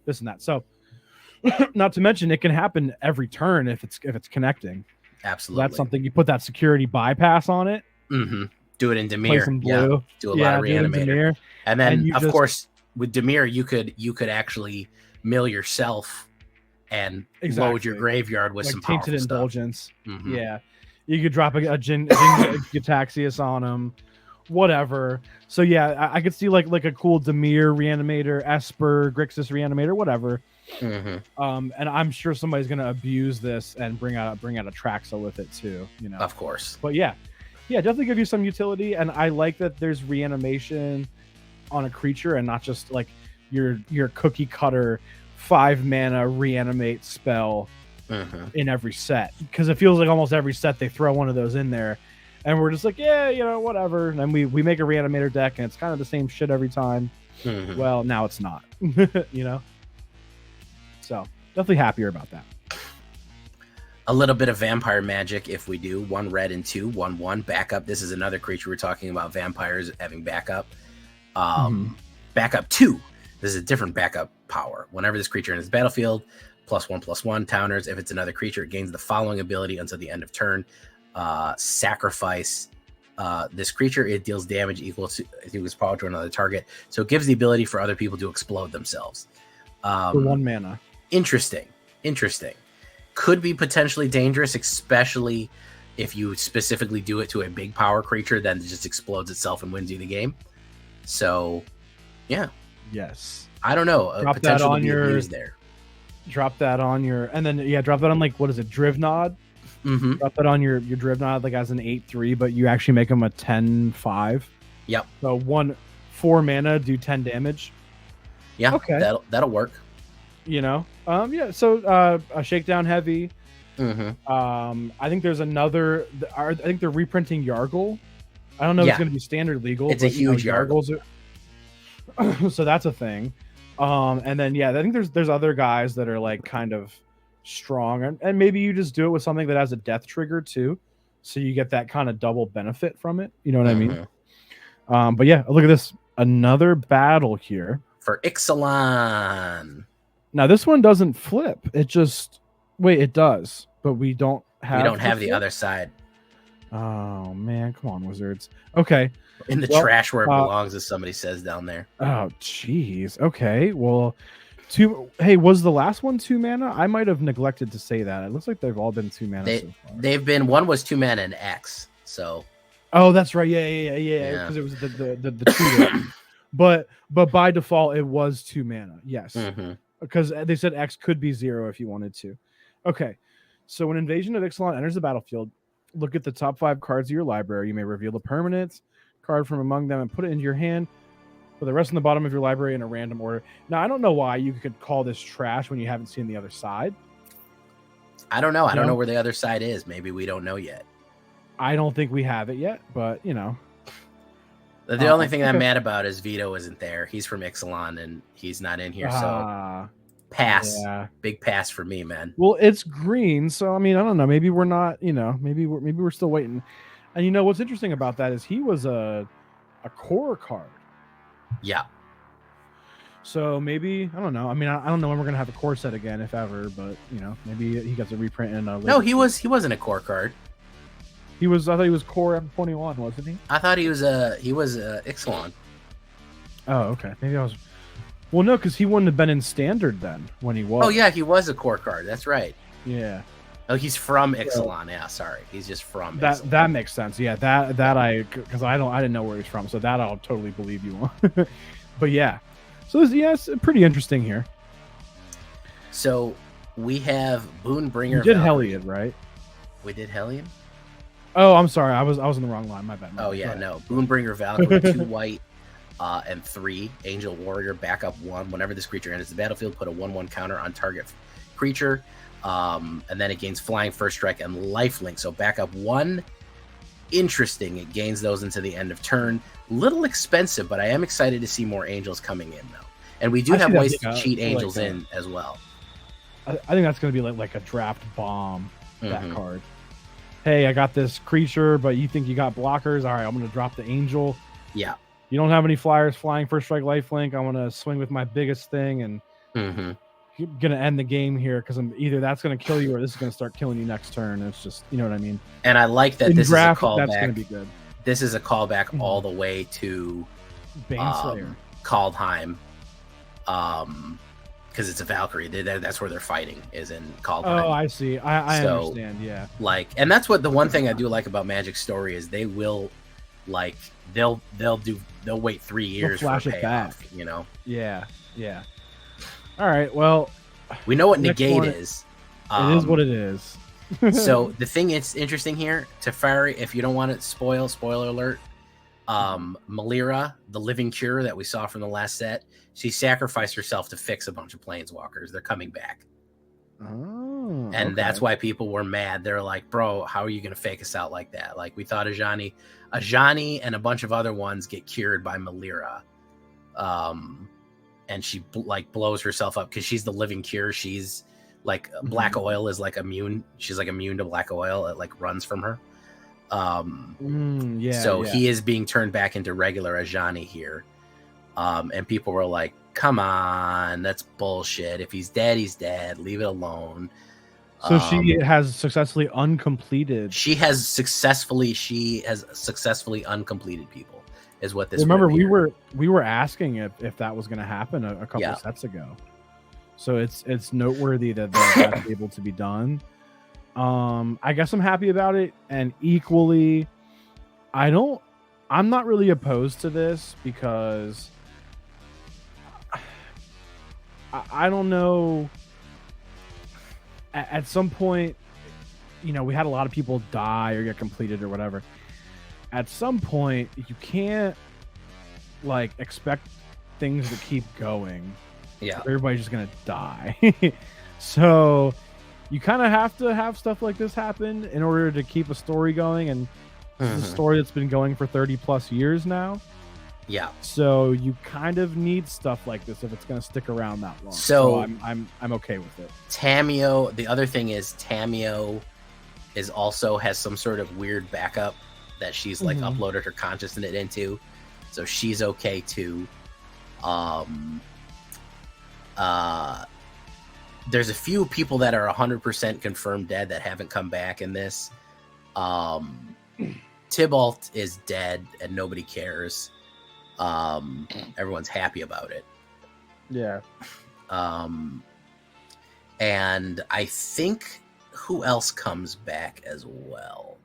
this and that. So, not to mention it can happen every turn if it's connecting. Absolutely, that's something you put that security bypass on it. Do it in Dimir. Yeah, do a lot of reanimator, and then of course with Dimir you could actually mill yourself and load your graveyard with some Tainted powerful Indulgence. Yeah, you could drop a Jin Gitaxias on them, whatever. So yeah, I could see like a cool Dimir reanimator, Esper, Grixis reanimator, whatever. And I'm sure somebody's gonna abuse this and bring out a Traxa with it too. Of course. But yeah, definitely give you some utility, and I like that there's reanimation on a creature and not just like your cookie cutter 5 mana reanimate spell in every set, because it feels like almost every set they throw one of those in there, and we're just like, whatever, and then we make a reanimator deck and it's kind of the same shit every time. Well, now it's not. So definitely happier about that. A little bit of vampire magic if we do. 1 red and 2 1/1 backup. This is another creature we're talking about, vampires having backup. Backup 2. This is a different backup power. Whenever this creature enters the battlefield, +1/+1 counters. If it's another creature, it gains the following ability until the end of turn. Sacrifice this creature. It deals damage equal to its power to another target. So it gives the ability for other people to explode themselves. For 1 mana. Interesting. Could be potentially dangerous, especially if you specifically do it to a big power creature, then it just explodes itself and wins you the game. So, yeah. Yes. I don't know. Drop potential that on your there. Drop that on your, and then drop that on like, what is it, Drivnod? Drop that on your Drivnod like as an 8/3, but you actually make them a 10/5. Yep. So 4 mana, do 10 damage. Yeah. Okay. That'll work. So a shakedown heavy. I think there's another. I think they're reprinting Yargle. I don't know if it's going to be standard legal. It's a huge Yargles. So that's a thing. And then I think there's other guys that are like kind of strong, and maybe you just do it with something that has a death trigger too, so you get that kind of double benefit from it. You know what I mean? But yeah, look at this, another battle here for Ixalan. Now this one doesn't flip. It just it does, but we don't have the other side. Oh man, come on, Wizards. Okay. In the trash where it belongs, as somebody says down there. Oh jeez. Okay. Well, Hey, was the last one 2 mana? I might have neglected to say that. It looks like they've all been 2 mana so far. They've been, one was 2 mana and X. So. Oh, that's right. Yeah. Because it was the tutor. but by default, it was 2 mana. Yes. Because they said X could be 0 if you wanted to. Okay. So when Invasion of Ixalan enters the battlefield, look at the top 5 cards of your library. You may reveal a permanent card from among them and put it into your hand. With the rest on the bottom of your library in a random order. Now, I don't know why you could call this trash when you haven't seen the other side. I don't know. I don't know where the other side is. Maybe we don't know yet. I don't think we have it yet, but, you know. The only thing I'm mad about is Vito isn't there. He's from Ixalan, and he's not in here, so pass. Yeah. Big pass for me, man. Well, it's green, so, I mean, I don't know. Maybe we're not, you know, maybe we're still waiting. And, you know, what's interesting about that is he was a core card. Yeah. So maybe, I don't know. I mean, I don't know when we're gonna have a core set again, if ever. But you know, maybe he gets a reprint in. No, he wasn't a core card. I thought he was core M21, wasn't he? I thought he was Ixalan. Oh, okay. Maybe I was. Well, no, because he wouldn't have been in standard then when he was. Oh yeah, he was a core card. That's right. Yeah. Oh, he's from Ixalan. Yeah, sorry, he's just from. That that makes sense. Yeah, that because I didn't know where he's from, so that I'll totally believe you on. But yeah, so it's pretty interesting here. So we have Boonbringer. We did Hellion, right? We did Hellion. Oh, I'm sorry, I was in the wrong line. My bad. Oh yeah, no. Boonbringer Valkyrie, 2 white and 3 Angel Warrior, backup 1. Whenever this creature enters the battlefield, put a 1/1 counter on target creature. And then it gains flying, first strike, and lifelink. So backup 1, interesting. It gains those into the end of turn. Little expensive, but I am excited to see more angels coming in though. And we do have ways to cheat angels in as well. I think that's going to be like a draft bomb. That card. Hey, I got this creature, but you think you got blockers? All right, I'm going to drop the angel. Yeah. You don't have any flyers, flying, first strike, lifelink. I want to swing with my biggest thing and. Gonna end the game here because I'm either that's gonna kill you or this is gonna start killing you next turn. It's just, you know what I mean. And I like that this draft, is a callback. That's gonna be good. This is a callback all the way to Baneslayer, Kaldheim, because it's a Valkyrie. That's where they're fighting is in Kaldheim. Oh, I see. I understand. Yeah. Like, and that's what the one thing I do like about Magic's story is they will, like, they'll wait 3 years for a payoff. You know. Yeah. All right, well, we know what negate is. It is what it is. So the thing is interesting here, Teferi, if you don't want it spoiler alert, Malira, the living cure that we saw from the last set, she sacrificed herself to fix a bunch of planeswalkers. They're coming back. Oh, and that's why people were mad. They're like, bro, how are you going to fake us out like that? Like, we thought Ajani and a bunch of other ones get cured by Malira. And she like blows herself up because she's the living cure. She's like black oil is like immune. She's like immune to black oil. It like runs from her. He is being turned back into regular Ajani here. And people were like, come on, that's bullshit. If he's dead, he's dead. Leave it alone. So she has successfully uncompleted. She has successfully uncompleted people. Is what this. Remember, we were asking if that was going to happen a couple sets ago, so it's noteworthy that that's able to be done. I guess I'm happy about it, and equally, I'm not really opposed to this because I don't know. At some point, you know, we had a lot of people die or get completed or whatever. At some point, you can't like expect things to keep going. Yeah, everybody's just gonna die. So you kind of have to have stuff like this happen in order to keep a story going, and this is a story that's been going for 30 plus years now. Yeah. So you kind of need stuff like this if it's going to stick around that long. So I'm okay with it. Tamio. The other thing is Tamio is also has some sort of weird backup that she's like uploaded her consciousness into, so she's okay too. There's a few people that are 100% confirmed dead that haven't come back in this. Tybalt is dead and nobody cares. Everyone's happy about it. Yeah. And I think who else comes back as well?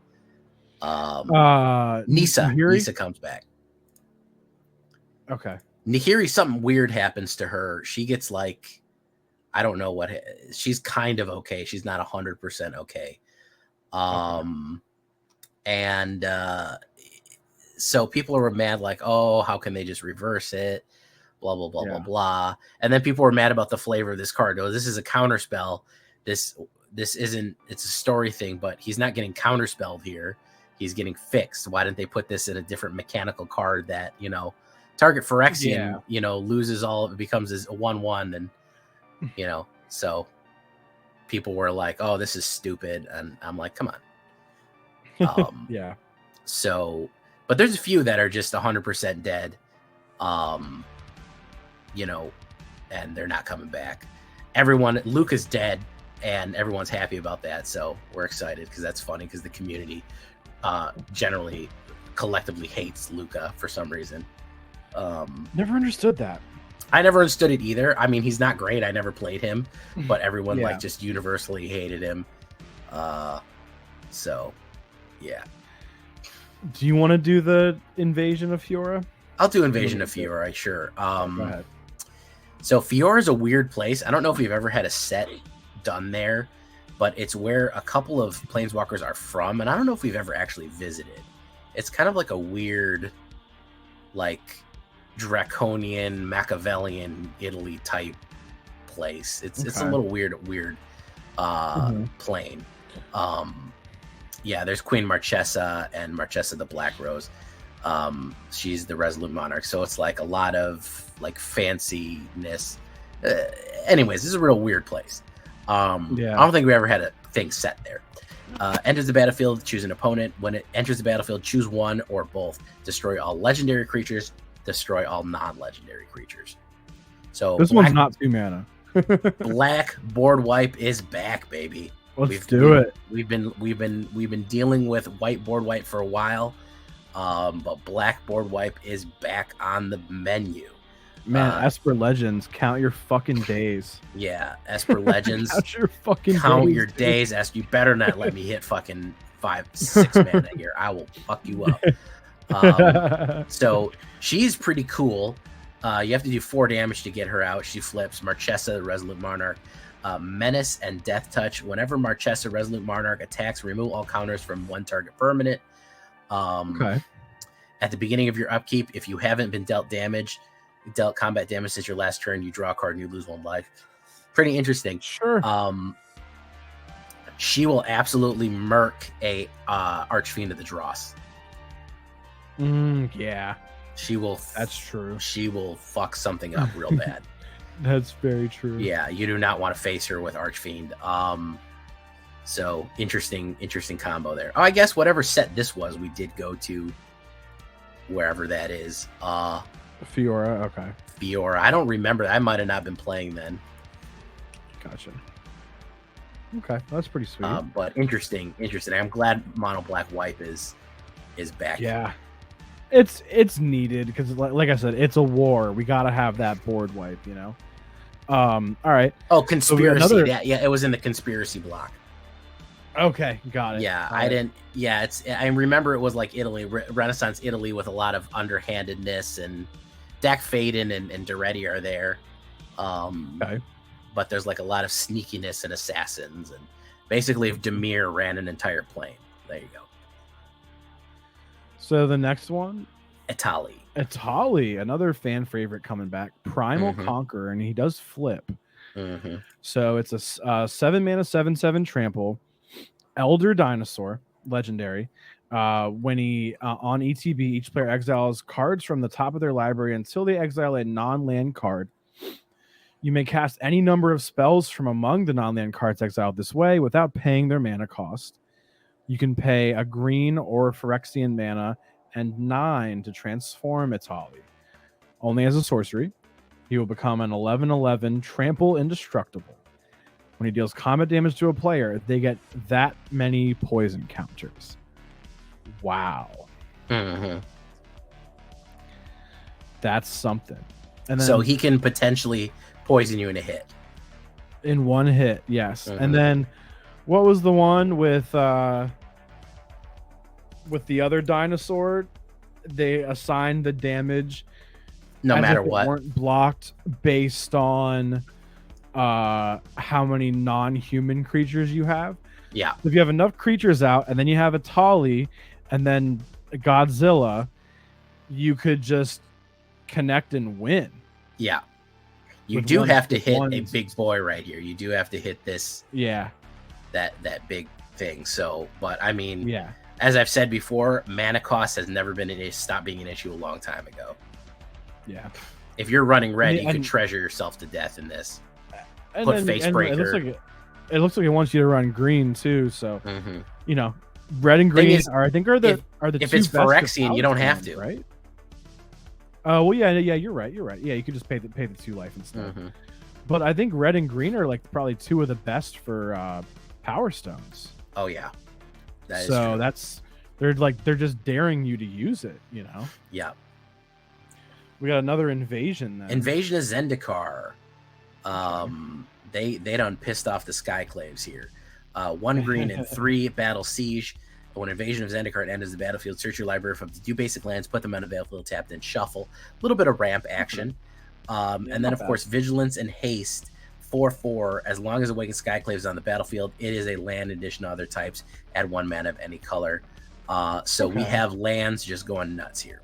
Nisa. Nahiri? Nisa comes back. Okay. Nahiri, something weird happens to her. She gets like, I don't know what. She's kind of okay. She's not 100% okay. And so people were mad, like, oh, how can they just reverse it? Blah, blah, blah, blah, blah. And then people were mad about the flavor of this card. Oh, this is a counter spell. This isn't, it's a story thing, but he's not getting counterspelled here. He's getting fixed. Why didn't they put this in a different mechanical card that, target Phyrexian, loses all, it becomes a 1/1, and, so people were like, oh, this is stupid. And I'm like, come on. Yeah. So, but there's a few that are just 100% dead, and they're not coming back. Luke is dead, and everyone's happy about that. So we're excited because that's funny, because the community generally collectively hates Luca for some reason. Never understood that. I never understood it either. I mean, he's not great. I never played him, but everyone just universally hated him. So yeah. Do you want to do the Invasion of Fiora? I'll do Invasion of Fiora, sure. Go ahead. So Fiora is a weird place. I don't know if you've ever had a set done there, but it's where a couple of planeswalkers are from, and I don't know if we've ever actually visited. It's kind of like a weird, like, draconian, Machiavellian Italy type place. It's a little weird plane. Yeah, there's Queen Marchesa and Marchesa the Black Rose. She's the Resolute Monarch, so it's like a lot of like fanciness. Anyways, this is a real weird place. I don't think we ever had a thing set there. Enters the battlefield, choose an opponent. When it enters the battlefield, choose one or both. Destroy all legendary creatures. Destroy all non-legendary creatures. So this one's not 2 mana. Black board wipe is back, baby. Let's do it. We've been dealing with white board wipe for a while, but black board wipe is back on the menu. Man, Esper Legends, count your fucking days. Yeah, Esper Legends, count your days. You better not let me hit fucking 5-6 mana here. I will fuck you up. So she's pretty cool. You have to do 4 damage to get her out. She flips. Marchesa, the Resolute Monarch. Menace and Death Touch. Whenever Marchesa, Resolute Monarch attacks, remove all counters from one target permanent. At the beginning of your upkeep, if you haven't been dealt combat damage since your last turn, you draw a card and you lose 1 life. Pretty interesting. Sure. She will absolutely murk a Archfiend of the Dross. Yeah. She will. That's true. She will fuck something up real bad. That's very true. Yeah, you do not want to face her with Archfiend. So interesting combo there. Oh, I guess whatever set this was, we did go to wherever that is. Fiora, okay. Fiora. I don't remember. I might have not been playing then. Gotcha. Okay, that's pretty sweet. But interesting. I'm glad Mono Black Wipe is back. Yeah. It's needed because, like I said, it's a war. We gotta have that board wipe, All right. Oh, conspiracy. So yeah, it was in the conspiracy block. Okay, got it. Yeah, I didn't. Yeah, I remember it was like Italy, Renaissance Italy, with a lot of underhandedness, and Dak Faden and Duretti are there. Okay. But there's like a lot of sneakiness and assassins, and basically, if Demir ran an entire plane, there you go. So the next one, Etali, another fan favorite coming back, Primal Conqueror, and he does flip. So it's a 7 mana 7/7 trample, Elder Dinosaur, legendary. When he on ETB, each player exiles cards from the top of their library until they exile a non-land card. You may cast any number of spells from among the non-land cards exiled this way without paying their mana cost. You can pay a green or Phyrexian mana and 9 to transform Etali. Only as a sorcery. He will become an 11/11 trample indestructible. When he deals combat damage to a player, they get that many poison counters. Wow. That's something. And then, so he can potentially poison you in a hit. In one hit, yes. And then, what was the one with the other dinosaur? They assigned the damage no matter what. Weren't blocked based on how many non-human creatures you have. Yeah. If you have enough creatures out, and then you have a Tali, and then Godzilla, you could just connect and win. Yeah. You do have to hit a big boy right here. You do have to hit this. Yeah. That big thing. So, but I mean, yeah. As I've said before, mana cost has never been stopped being an issue a long time ago. Yeah. If you're running red, you can treasure yourself to death in this. Put face breaker. It looks like it wants you to run green too. So you know, red and green are the if two it's best Phyrexian, you don't have to, right? Oh well, yeah, you're right. Yeah, you could just pay the 2 life instead. But I think red and green are like probably 2 of the best for power stones. Oh yeah, that is true. They're just daring you to use it. You know. Yeah. We got another invasion. Then. Invasion of Zendikar. They done pissed off the Skyclaves here. 1 green and 3 battle siege. When Invasion of Zendikar enters the battlefield, search your library for up to 2 basic lands, put them on the battlefield, tap, then shuffle. A little bit of ramp action. And then, of course, Vigilance and Haste, 4/4. As long as Awakened Skyclaves on the battlefield, it is a land addition to other types. Add 1 mana of any color. We have lands just going nuts here.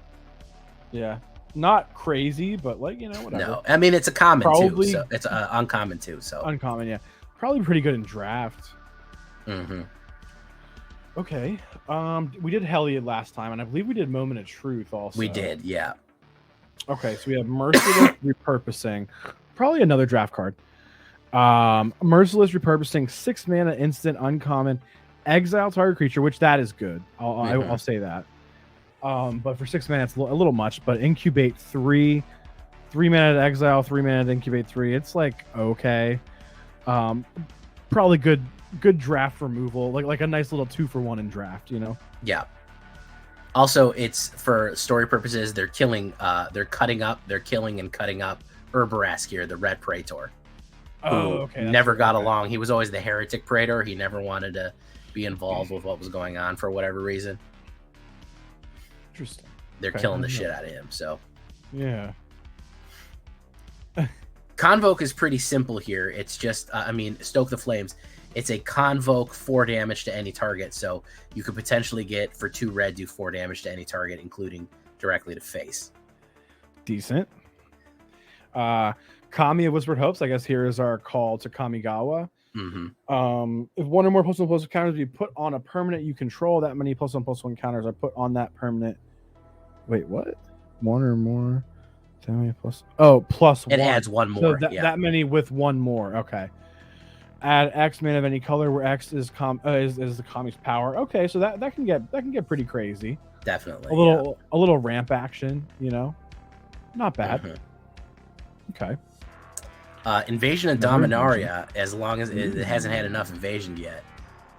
Yeah. Not crazy, but like, you know, whatever. No, I mean, it's a common too. So it's uncommon too. So uncommon, yeah. Probably pretty good in draft. Okay. We did Heliod last time, and I believe we did Moment of Truth also. We did, yeah. Okay, so we have Merciless Repurposing. Probably another draft card. Merciless Repurposing, 6 mana, instant, uncommon, exile target creature, which that is good. I'll say that. But for 6 mana, it's a little much. But incubate 3 mana to exile, 3 mana to incubate 3. It's like okay. Probably good draft removal, like a nice little 2-for-1 in draft, you know. Yeah. Also, it's for story purposes. They're killing. They're killing and cutting up Urbarask here, the Red Praetor. Oh, okay. Never got along. He was always the heretic Praetor. He never wanted to be involved with what was going on for whatever reason. Interesting. They're killing the shit out of him. So yeah. Convoke is pretty simple here. It's just, Stoke the Flames. It's a Convoke 4 damage to any target. So you could potentially get, for 2 red, do 4 damage to any target, including directly to face. Decent. Kami of Whispered Hopes, I guess here is our call to Kamigawa. If 1 or more +1/+1 counters be put on a permanent you control, that many +1/+1 counters are put on that permanent. Wait, what? 1 or more. +1. It adds 1 more. So that many with 1 more. Okay. Add X mana of any color where X is the Kami's power. Okay, so that can get pretty crazy. Definitely. A little ramp action, you know. Not bad. Okay. Invasion of Dominaria, as long as it hasn't had enough invasion yet.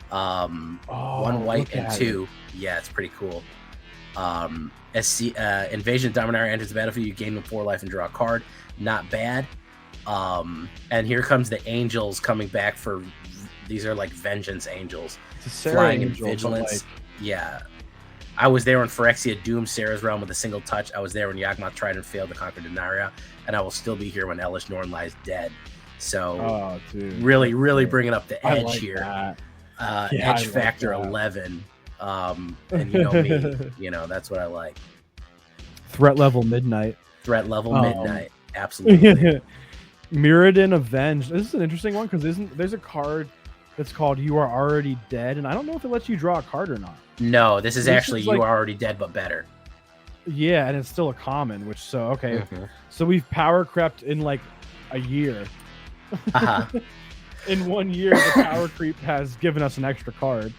1 white and 2. Yeah, it's pretty cool. Invasion of Dominaria enters the battlefield, you gain 4 life and draw a card. Not bad. And here comes the angels coming back for. These are like vengeance angels, flying in vigilance. Yeah, I was there when Phyrexia doomed Sarah's realm with a single touch. I was there when Yawgmoth tried and failed to conquer Dominaria, and I will still be here when Elish Norn lies dead. So, really bringing up the edge here. Edge factor 11. And you know me, that's what I like. Threat level midnight. Midnight. Absolutely. Mirrodin Avenged. This is an interesting one because there's a card that's called You Are Already Dead, and I don't know if it lets you draw a card or not. No, this is actually You Are Already Dead, but better. Yeah, and it's still a common, which okay. So we've power crept in like a year. In 1 year, the power creep has given us an extra card.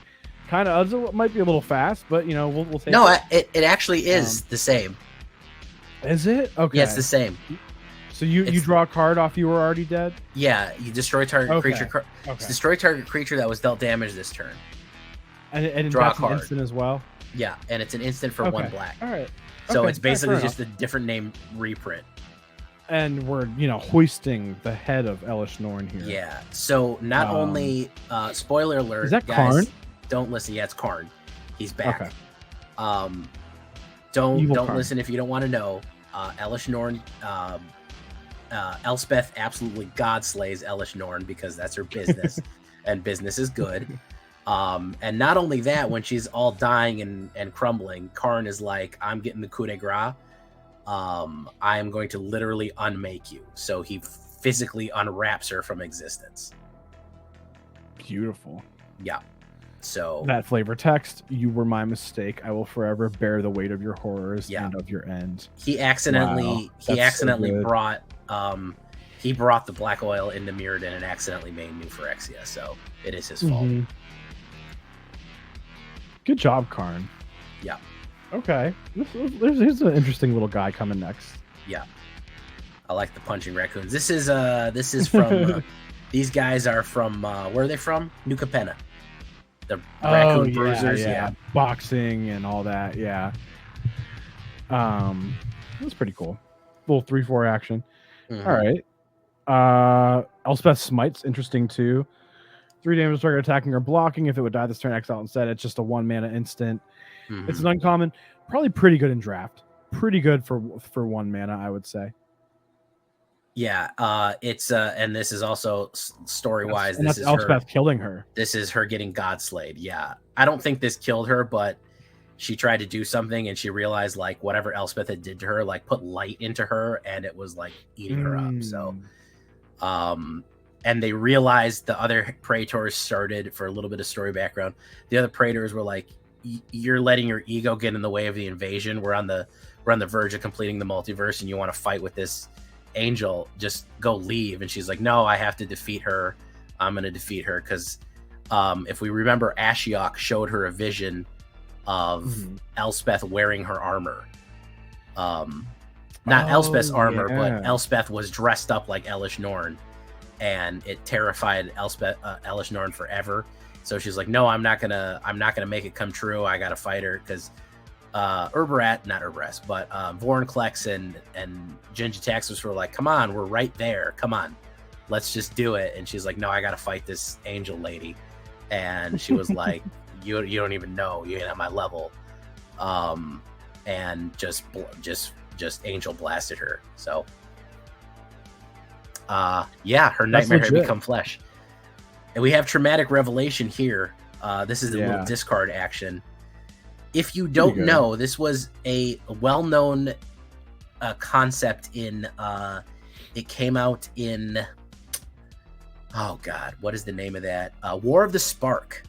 Kind of, it might be a little fast, but we'll take it. No, it actually is the same. Is it? Okay. Yeah, it's the same. So you draw a card off You Were Already Dead? Yeah, you destroy target creature. Destroy target creature that was dealt damage this turn. And draw a card. An instant as well? Yeah, and it's an instant for 1 black. All right. So it's basically just a different name reprint. And we're, hoisting the head of Elish Norn here. Yeah. So not only, spoiler alert, is that guys, Karn? Don't listen. Yeah, it's Karn. He's back. Okay. Don't Karn. listen if you don't want to know. Elish Norn, Elspeth absolutely god slays Elish Norn because that's her business, and business is good. And not only that, when she's all dying and crumbling, Karn is like, I'm getting the coup de grace. I am going to literally unmake you. So he physically unwraps her from existence. Beautiful. Yeah. So that flavor text, you were my mistake. I will forever bear the weight of your horrors and of your end. He accidentally brought he brought the black oil into Mirrodin and accidentally made me Phyrexia, so it is his fault. Good job, Karn. Yeah. Okay. Here's an interesting little guy coming next. Yeah. I like the punching raccoons. This is from these guys are from where are they from? New Capenna. The raccoon bruisers, yeah. Boxing and all that, yeah. That's pretty cool. Little 3-4 action. All right. Elspeth Smite's interesting too. 3 damage target attacking or blocking. If it would die this turn, exile instead. It's just a 1 mana instant. It's an uncommon. Probably pretty good in draft. Pretty good for 1 mana, I would say. Yeah, it's and this is also story wise. This is Elspeth killing her. This is her getting god slayed. Yeah, I don't think this killed her, but she tried to do something and she realized like whatever Elspeth had did to her, like put light into her, and it was like eating her up. So, and they realized the other praetors started, for a little bit of story background. The other praetors were like, "You're letting your ego get in the way of the invasion. We're on the verge of completing the multiverse, and you want to fight with this angel, just go leave." And she's like, "No, I have to defeat her. I'm going to defeat her." Because if we remember, Ashiok showed her a vision of Elspeth wearing her armor. Not Elspeth's armor, but Elspeth was dressed up like Elish Norn, and it terrified Elish Norn forever. So she's like, "No, I'm not gonna make it come true. I gotta fight her." Because Vorinclex and Jin-Gitaxias were like, "Come on, we're right there. Come on, let's just do it." And she's like, "No, I gotta fight this angel lady." And she was like, "You don't even know. You ain't at my level." And just angel blasted her. So, her nightmare had become flesh. And we have traumatic revelation here. This is a little discard action. If you don't know, this was a well-known concept in. It came out in. Oh God, what is the name of that? War of the Spark.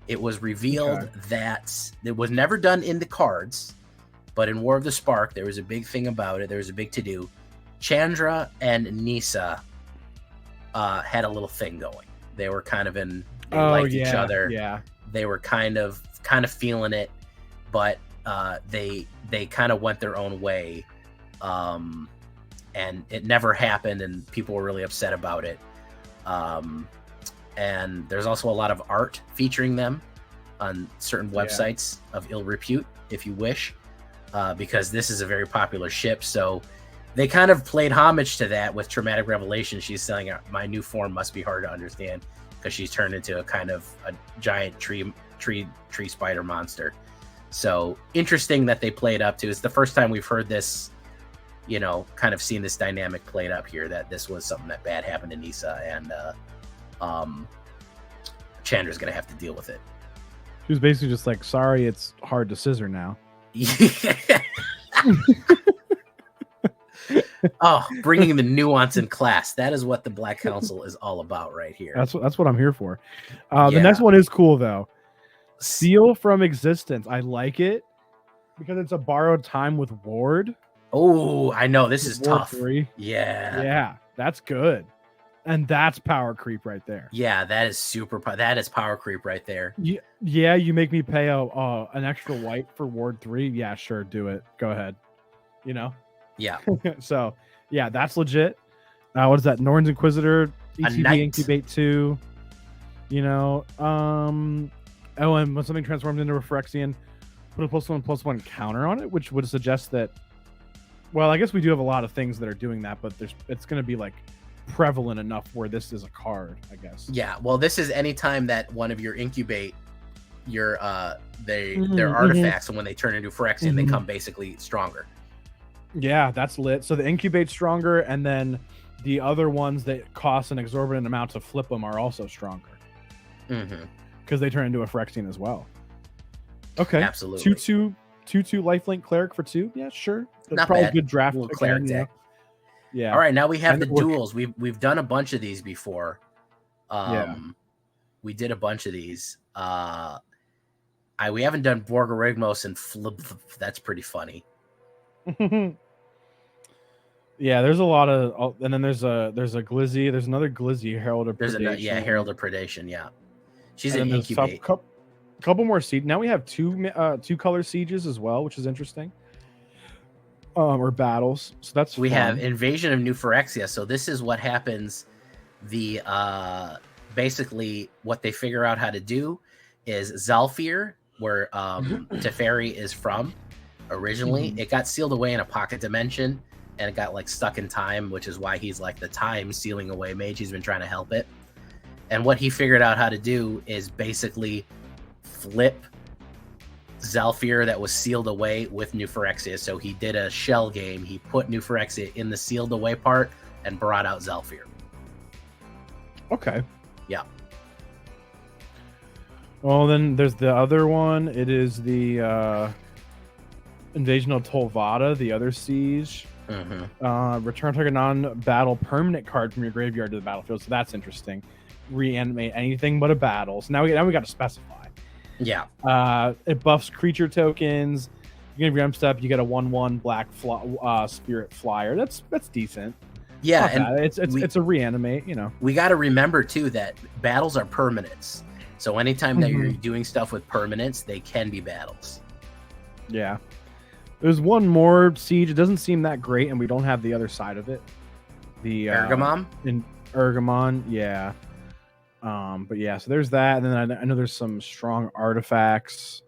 It was revealed that it was never done in the cards, but in War of the Spark, there was a big thing about it. There was a big to-do. Chandra and Nisa had a little thing going. They were kind of they liked each other. Yeah, they were kind of feeling it, but they kind of went their own way, and it never happened, and people were really upset about it. And there's also a lot of art featuring them on certain websites of ill repute, if you wish, because this is a very popular ship. So they kind of played homage to that with Traumatic Revelation. She's saying, "My new form must be hard to understand," because she's turned into a kind of a giant tree spider monster. So interesting that they played up to. It's the first time we've heard this, kind of seen this dynamic played up here, that this was something that bad happened to Nisa, and Chandra's going to have to deal with it. She was basically just like, "Sorry, it's hard to scissor now." Oh, bringing the nuance in class. That is what the Black Council is all about right here. That's what I'm here for. The next one is cool, though. Seal from Existence. I like it because it's a borrowed time with Ward. Oh, I know. This is Ward tough. 3. Yeah, that's good. And that's power creep right there. Yeah, that is that is power creep right there. Yeah, you make me pay an extra white for Ward 3. Yeah, sure, do it. Go ahead. Yeah. So, yeah, that's legit. What is that? Norn's Inquisitor, ETB Incubate 2. And when something transforms into a Phyrexian, put a +1/+1 counter on it, which would suggest that Well, I guess we do have a lot of things that are doing that, but it's going to be like prevalent enough where this is a card, I guess. Yeah, well, this is anytime that one of your incubate your their artifacts, and when they turn into Phyrexian, they come basically stronger. Yeah, that's lit. So the incubate stronger, and then the other ones that cost an exorbitant amount to flip them are also stronger. Because they turn into a Phyrexian as well. Okay. Absolutely. 2/2 lifelink cleric for 2. Yeah, sure. That's Not probably bad. A good draft cleric deck. Yeah. All right, now we have the duels. We've done a bunch of these before. We did a bunch of these. We haven't done Borgorigmos and Flip. That's pretty funny. Yeah, there's a lot of, and then there's a Glizzy. There's another Glizzy, Herald of Predation. Herald of Predation. Yeah, she's an incubate. Couple more siege. Now we have two color sieges as well, which is interesting. Or battles. So that's we have Invasion of New Phyrexia. So this is what happens. The basically what they figure out how to do is Zalfir, where Teferi is from originally. It got sealed away in a pocket dimension, and it got like stuck in time, which is why he's like the time sealing away mage. He's been trying to help it. And what he figured out how to do is basically flip Zalfir that was sealed away with New Phyrexia. So he did a shell game. He put New Phyrexia in the sealed away part and brought out Zalfir. Okay. Yeah. Well, then there's the other one. It is the Invasion of Tolvada, the other siege. Return target non-battle permanent card from your graveyard to the battlefield. So that's interesting. Reanimate anything but a battle. So now we got to specify. Yeah. It buffs creature tokens. You get step. You get a 1/1 black spirit flyer. That's decent. Yeah, and it's a reanimate. You know, we got to remember too that battles are permanents. So anytime that you're doing stuff with permanents, they can be battles. Yeah. There's one more siege. It doesn't seem that great, and we don't have the other side of it. The Ergamon? In Ergamon, yeah. But yeah, so there's that, and then I know there's some strong artifacts.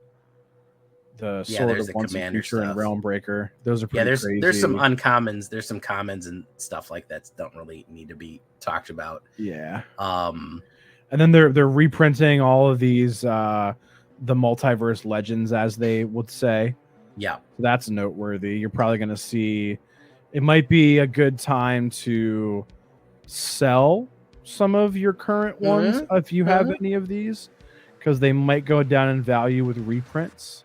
The Sword of Once and Future and Realm Breaker. Those are pretty crazy. There's some uncommons. There's some commons and stuff like that don't really need to be talked about. Yeah. And then they're reprinting all of these the multiverse legends, as they would say. Yeah. So that's noteworthy. You're probably going to see. It might be a good time to sell some of your current ones if you have any of these, because they might go down in value with reprints.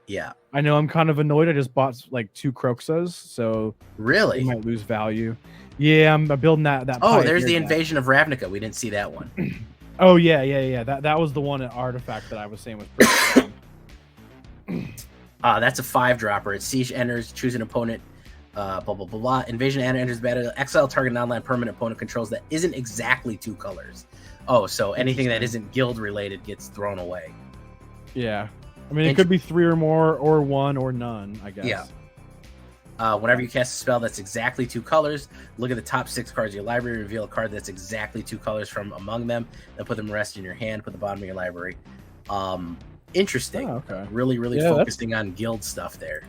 Yeah. I know I'm kind of annoyed. I just bought like 2 Croxas, so really they might lose value. Yeah, I'm building that. Oh, there's the Invasion of Ravnica. We didn't see that one. Oh yeah. That was the one at Artifact that I was saying was pretty fun. That's a 5-dropper. It siege enters, choose an opponent, blah blah blah blah. Invasion enters battle. Exile target non-land permanent opponent controls that isn't exactly 2 colors. Oh, so anything that isn't guild related gets thrown away. Yeah, I mean it could be 3 or more, or 1 or none, I guess. Yeah. Whenever you cast a spell that's exactly 2 colors, look at the top 6 cards of your library, reveal a card that's exactly 2 colors from among them, then put them rest in your hand, put the bottom of your library. Interesting. Oh, okay. Really focusing on guild stuff there.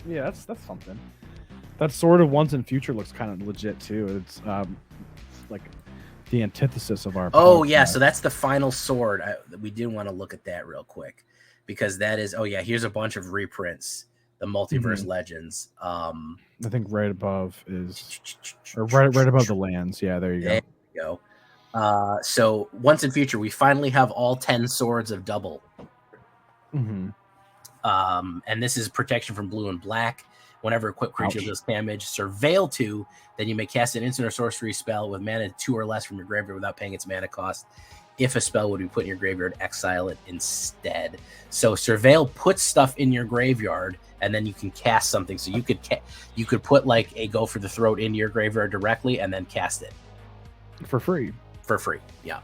Yeah, that's something. That Sword of Once and Future looks kind of legit too. It's like the antithesis of our podcast. Yeah, so that's the final sword. We did want to look at that real quick, because that is here's a bunch of reprints, the multiverse legends. I think right above is, or right above the lands. Yeah, there you go. There you go. So Once in Future, we finally have all 10 swords of double. And this is protection from blue and black. Whenever equipped creature does damage, surveil 2, then you may cast an instant or sorcery spell with mana 2 or less from your graveyard without paying its mana cost. If a spell would be put in your graveyard, exile it instead. So surveil puts stuff in your graveyard, and then you can cast something. So you could put like a Go for the Throat into your graveyard directly, and then cast it for free. Yeah.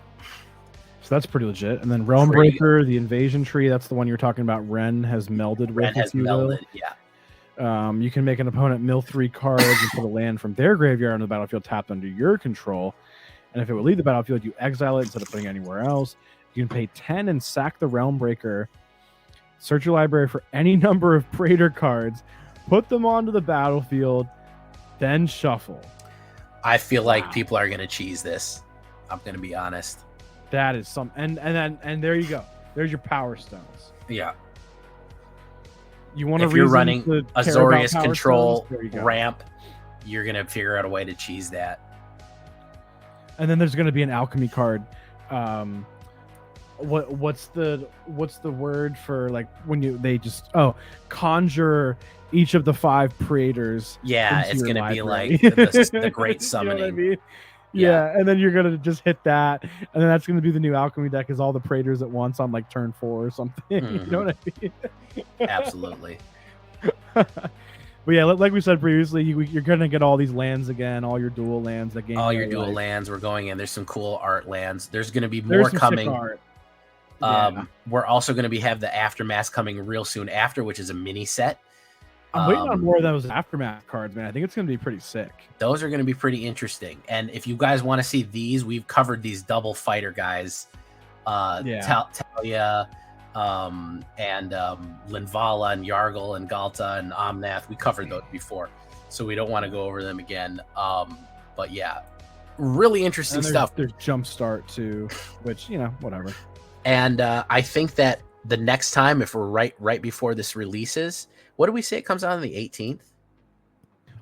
So that's pretty legit. And then Realm Breaker, the Invasion Tree, that's the one you're talking about. Ren has melded with. Ren has melded, yeah. You can make an opponent mill 3 cards and put a land from their graveyard on the battlefield tapped under your control. And if it would leave the battlefield, you exile it instead of putting it anywhere else. You can pay 10 and sack the Realm Breaker. Search your library for any number of Praetor cards. put them onto the battlefield, then shuffle. I feel like people are gonna cheese this. I'm gonna be honest. That is some, and there you go. There's your power stones. Yeah. You want if to you're running a Zorius control ramp, you're gonna figure out a way to cheese that. And then there's gonna be an alchemy card. What's the word for like when they just conjure each of the 5 Praetors? Yeah, it's gonna be like the great summoning. You know what I mean? Yeah, and then you're gonna just hit that, and then that's gonna be the new alchemy deck, is all the Praetors at once on like turn 4 or something. Mm-hmm. You know what I mean? Absolutely. But yeah, like we said previously, you're gonna get all these lands again, all your dual lands. All your dual lands. We're going in. There's some cool art lands. There's gonna be more coming. Art. We're also gonna have the Aftermath coming real soon after, which is a mini set. I'm waiting on more of those Aftermath cards, man. I think it's going to be pretty sick. Those are going to be pretty interesting. And if you guys want to see these, we've covered these double fighter guys. Talia, and Linvala and Yargle and Galta and Omnath. We covered those before, so we don't want to go over them again. But yeah, really interesting stuff. There's Jumpstart too, which, whatever. And I think that the next time, if we're right before this releases, what do we say it comes out on the 18th?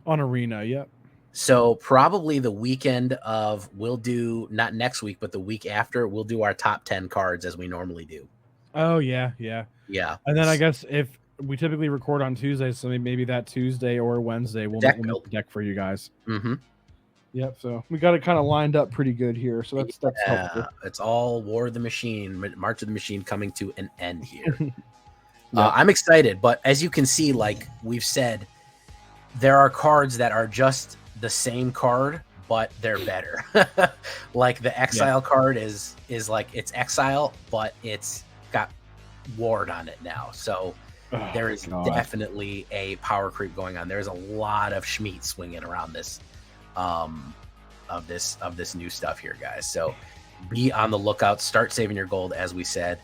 On Arena, yep. So probably the weekend of, we'll do, not next week, but the week after, we'll do our top 10 cards as we normally do. Oh, yeah. And then I guess if we typically record on Tuesday, so maybe that Tuesday or Wednesday, we'll make the deck for you guys. Mm-hmm. Yep, so we got it kind of lined up pretty good here. So that's helpful. It's all War of the Machine, March of the Machine coming to an end here. I'm excited, but as you can see, like we've said, there are cards that are just the same card, but they're better. Like the Exile card is like it's Exile, but it's got Ward on it now. So there is definitely a power creep going on. There's a lot of Schmeat swinging around this, of this new stuff here, guys. So be on the lookout. Start saving your gold, as we said.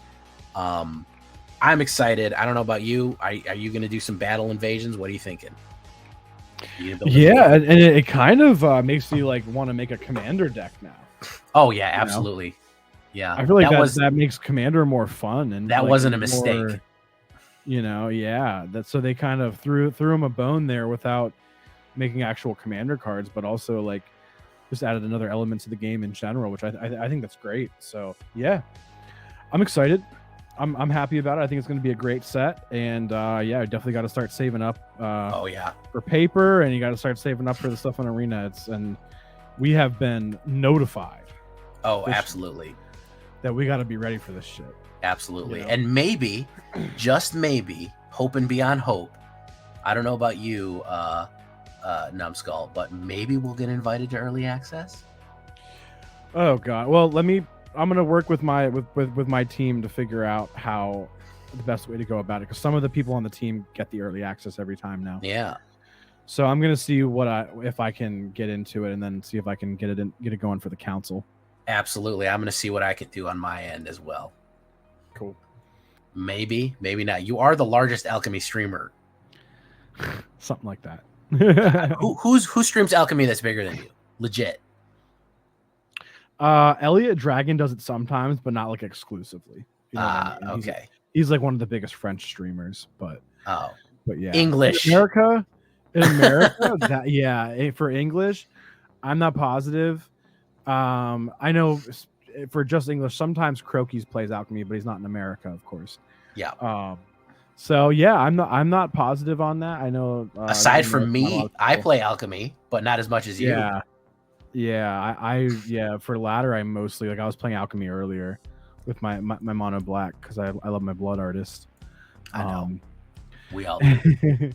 I'm excited. I don't know about you. Are you going to do some battle invasions? What are you thinking? Yeah, and it kind of makes me like want to make a commander deck now. Oh yeah, absolutely. Yeah, I feel like that makes commander more fun, and that wasn't a mistake. So they kind of threw him a bone there without making actual commander cards, but also like just added another element to the game in general, which I think that's great. So yeah, I'm excited. I'm happy about it. I think it's going to be a great set, and I definitely got to start saving up. For paper, and you got to start saving up for the stuff on Arena. And we have been notified. Oh, absolutely. That we got to be ready for this shit. Absolutely, and maybe, just maybe, hope and beyond hope. I don't know about you, Numbskull, but maybe we'll get invited to early access. Oh God! Well, I'm gonna work with my team to figure out how the best way to go about it, because some of the people on the team get the early access every time now. Yeah. So I'm gonna see if I can get into it, and then see if I can get it going for the council. Absolutely, I'm gonna see what I can do on my end as well. Cool. Maybe not. You are the largest alchemy streamer. Something like that. Who streams alchemy that's bigger than you? Legit. Elliot Dragon does it sometimes, but not like exclusively. You know what I mean? Okay. He's like one of the biggest French streamers, but yeah. English. In America, for English, I'm not positive. I know for just English, sometimes Crokies plays alchemy, but he's not in America, of course. Yeah. So yeah, I'm not positive on that. I know. Aside from me, I play alchemy, but not as much as you. Yeah, I for ladder, I mostly I was playing alchemy earlier with my mono black because I love my blood artist. I know. We all do.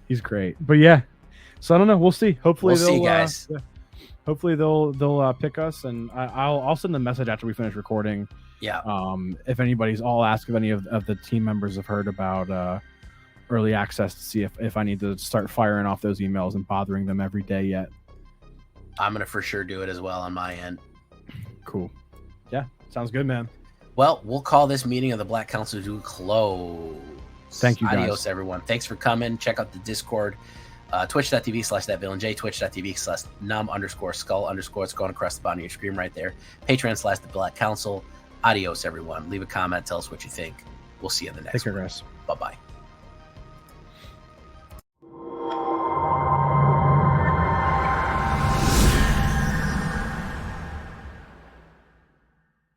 He's great, but yeah. So I don't know. We'll see. Hopefully we'll see, guys. Hopefully they'll pick us, and I'll send them a message after we finish recording. Yeah. If I'll ask if any of the team members have heard about early access to see if I need to start firing off those emails and bothering them every day yet. I'm going to for sure do it as well on my end. Cool. Yeah, sounds good, man. Well, we'll call this meeting of the Black Council to a close. Thank you, guys. Adios, everyone. Thanks for coming. Check out the Discord. Twitch.tv/thatvillainj, twitch.tv/num_skull_. It's going across the bottom of your screen right there. Patreon/the Black Council. Adios, everyone. Leave a comment. Tell us what you think. We'll see you in the next one. Take care, guys. Bye-bye.